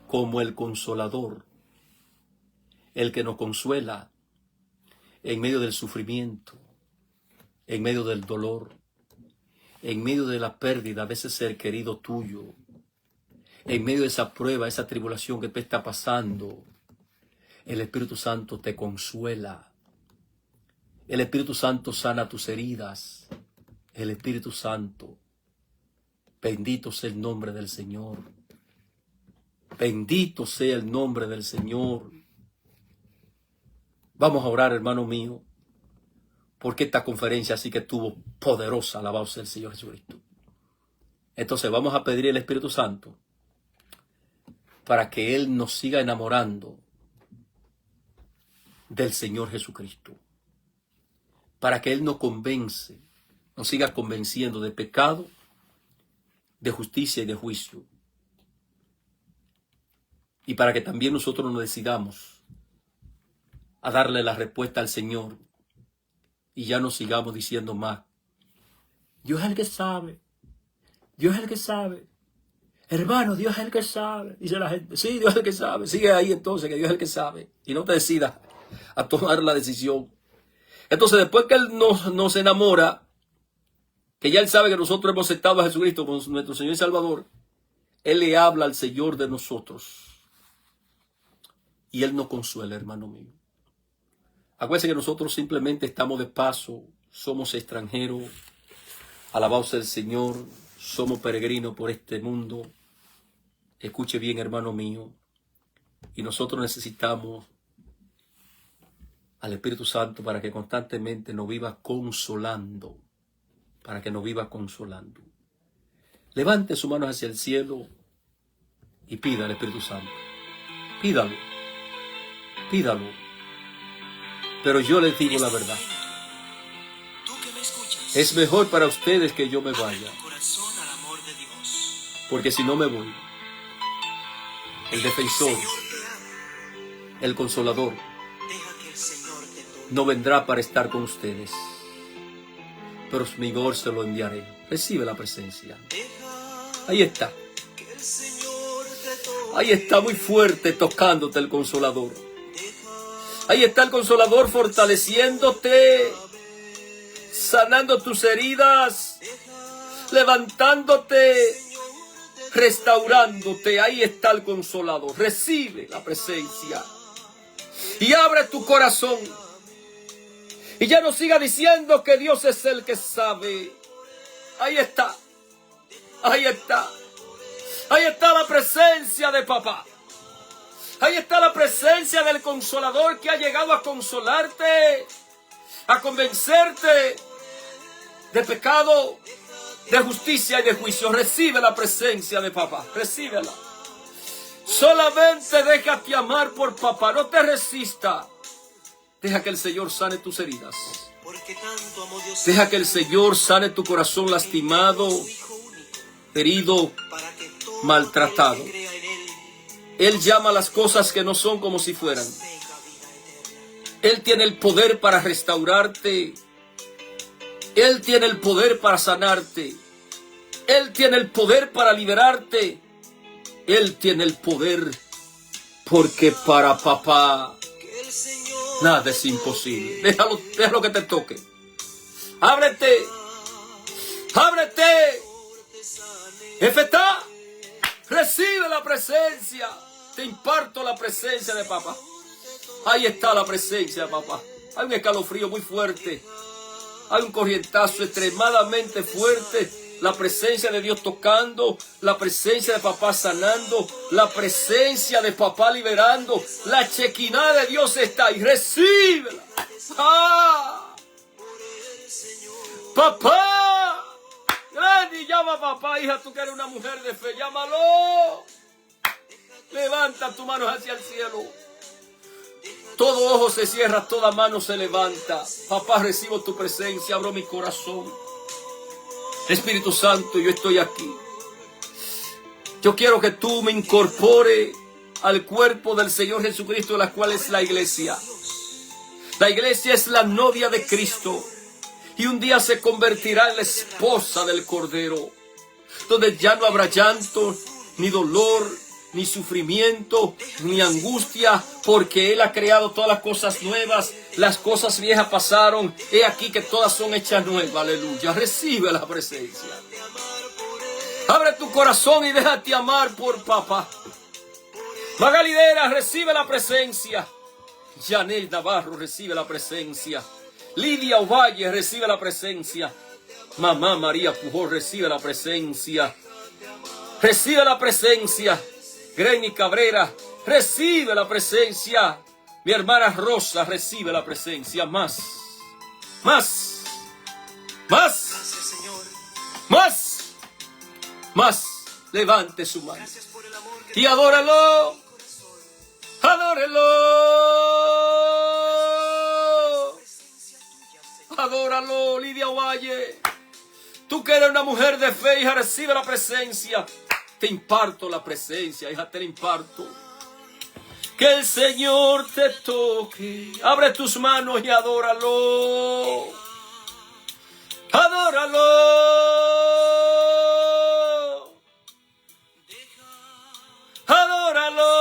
S2: como el consolador, el que nos consuela en medio del sufrimiento, en medio del dolor, en medio de la pérdida de ese ser querido tuyo, En medio de esa prueba, esa tribulación que te está pasando, el Espíritu Santo te consuela. El Espíritu Santo sana tus heridas. El Espíritu Santo, bendito sea el nombre del Señor. Bendito sea el nombre del Señor. Vamos a orar, hermano mío, porque esta conferencia sí que estuvo poderosa, alabado sea el Señor Jesucristo. Entonces vamos a pedir al Espíritu Santo para que Él nos siga enamorando del Señor Jesucristo. Para que Él nos siga convenciendo de pecado, de justicia y de juicio. Y para que también nosotros nos decidamos a darle la respuesta al Señor y ya no sigamos diciendo más: Dios es el que sabe, Dios es el que sabe. Hermano, Dios es el que sabe. Dice la gente: sí, Dios es el que sabe. Sigue ahí entonces, que Dios es el que sabe. Y no te decidas a tomar la decisión. Entonces, después que Él nos enamora, que ya Él sabe que nosotros hemos aceptado a Jesucristo como nuestro Señor y Salvador, Él le habla al Señor de nosotros. Y Él nos consuela, hermano mío. Acuérdense que nosotros simplemente estamos de paso, somos extranjeros, alabado sea el Señor, somos peregrinos por este mundo. Escuche bien, hermano mío, y nosotros necesitamos al Espíritu Santo para que constantemente nos viva consolando, para que nos viva consolando. Levante su mano hacia el cielo y pida al Espíritu Santo. Pídalo, pídalo. Pero yo les digo la verdad. Es mejor para ustedes que yo me vaya. Porque si no me voy, el defensor, el consolador, no vendrá para estar con ustedes. Pero mejor se lo enviaré. Recibe la presencia. Ahí está. Ahí está muy fuerte tocándote el consolador. Ahí está el consolador fortaleciéndote, sanando tus heridas, levantándote, restaurándote. Ahí está el consolador. Recibe la presencia y abre tu corazón. Y ya no siga diciendo que Dios es el que sabe. Ahí está. Ahí está. Ahí está la presencia de papá. Ahí está la presencia del consolador que ha llegado a consolarte, a convencerte de pecado, de justicia y de juicio. Recibe la presencia de papá. Recíbela. Solamente déjate amar por papá. No te resista. Deja que el Señor sane tus heridas. Deja que el Señor sane tu corazón lastimado, herido, maltratado. Él llama las cosas que no son como si fueran. Él tiene el poder para restaurarte. Él tiene el poder para sanarte. Él tiene el poder para liberarte. Él tiene el poder, porque para papá nada es imposible. Déjalo que te toque. Ábrete. Ábrete. Efetá. Recibe la presencia. Te imparto la presencia de papá. Ahí está la presencia de papá. Hay un escalofrío muy fuerte. Hay un corrientazo extremadamente fuerte. La presencia de Dios tocando, la presencia de papá sanando, la presencia de papá liberando. La chequina de Dios está ahí. Recíbela. ¡Ah! ¡Papá! Ven y llama a papá, hija, tú que eres una mujer de fe. Llámalo. Levanta tu mano hacia el cielo. Todo ojo se cierra, toda mano se levanta. Papá, recibo tu presencia, abro mi corazón. Espíritu Santo, yo estoy aquí. Yo quiero que tú me incorpores al cuerpo del Señor Jesucristo, la cual es la iglesia. La iglesia es la novia de Cristo. Y un día se convertirá en la esposa del Cordero, donde ya no habrá llanto, ni dolor, ni sufrimiento, ni angustia, porque Él ha creado todas las cosas nuevas. Las cosas viejas pasaron, he aquí que todas son hechas nuevas. Aleluya. Recibe la presencia. Abre tu corazón y déjate amar por papá. Magalidera, recibe la presencia. Janet Navarro, recibe la presencia. Lidia Ovalle, recibe la presencia. Mamá María Pujol, recibe la presencia. Recibe la presencia. Granny Cabrera, recibe la presencia. Mi hermana Rosa, recibe la presencia. Más. Más. Más. Más. Más. Levante su mano. Y adóralo. Adórelo. Adóralo, Lidia Ovalle. Tú que eres una mujer de fe, hija, recibe la presencia. Te imparto la presencia, hija, te la imparto. Que el Señor te toque. Abre tus manos y adóralo. Adóralo. Adóralo.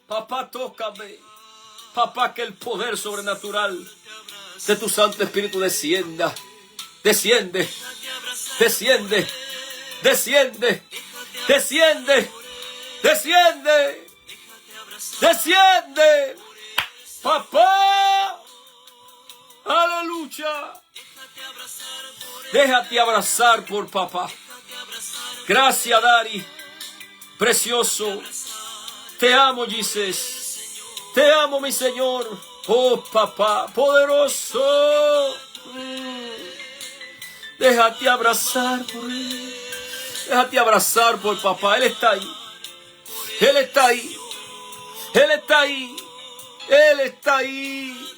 S2: Papá, tócame. Papá, que el poder sobrenatural de tu Santo Espíritu descienda. Desciende. Desciende. Desciende. Desciende. Desciende. Desciende. Papá. Aleluya. Déjate abrazar por papá. Gracias, Dari. Precioso. Te amo, Jesus. Te amo, mi Señor. Oh, papá, poderoso. Déjate abrazar por él. Déjate abrazar por papá. Él está ahí. Él está ahí. Él está ahí. Él está ahí.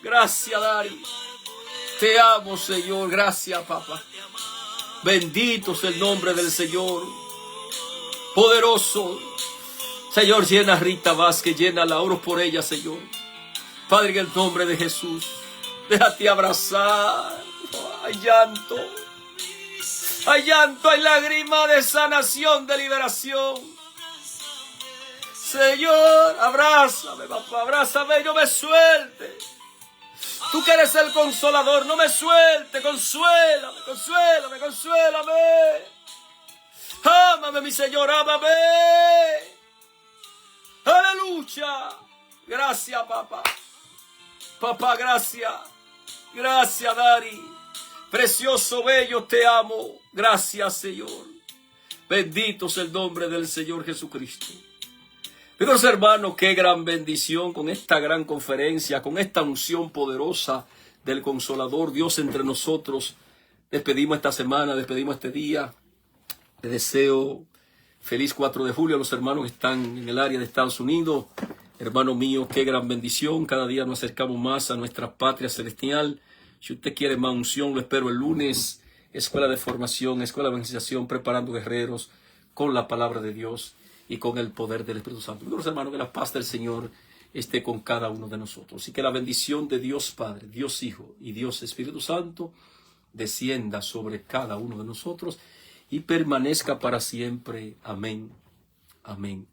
S2: Gracias, Dari. Te amo, Señor. Gracias, papá. Bendito es el nombre del Señor. Poderoso. Señor, llena a Rita Vázquez, llénala, oro por ella, Señor. Padre, en el nombre de Jesús, déjate abrazar. Hay llanto. Hay llanto, hay lágrima de sanación, de liberación. Señor, abrázame, papá, abrázame y no me suelte. Tú que eres el consolador, no me suelte, consuélame, consuélame, consuélame. Ámame, mi Señor, ámame. Aleluya. Gracias, papá. Papá, gracias. Gracias, Dari. Precioso, bello, te amo. Gracias, Señor. Bendito es el nombre del Señor Jesucristo. Amigos hermanos, qué gran bendición con esta gran conferencia, con esta unción poderosa del Consolador, Dios entre nosotros. Despedimos esta semana, despedimos este día. Les deseo feliz 4 de julio a los hermanos que están en el área de Estados Unidos. Hermano mío, qué gran bendición. Cada día nos acercamos más a nuestra patria celestial. Si usted quiere más unción, lo espero el lunes. Escuela de formación, escuela de evangelización, preparando guerreros con la palabra de Dios y con el poder del Espíritu Santo. Amigos hermanos, que la paz del Señor esté con cada uno de nosotros. Y que la bendición de Dios Padre, Dios Hijo y Dios Espíritu Santo descienda sobre cada uno de nosotros y permanezca para siempre. Amén. Amén.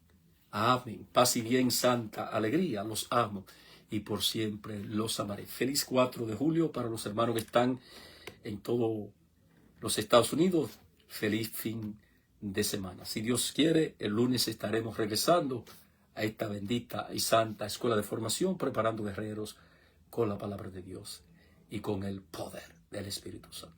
S2: Amén. Paz y bien, santa alegría. Los amo y por siempre los amaré. Feliz 4 de julio para los hermanos que están en todos los Estados Unidos. Feliz fin de semana. Si Dios quiere, el lunes estaremos regresando a esta bendita y santa escuela de formación, preparando guerreros con la palabra de Dios y con el poder del Espíritu Santo.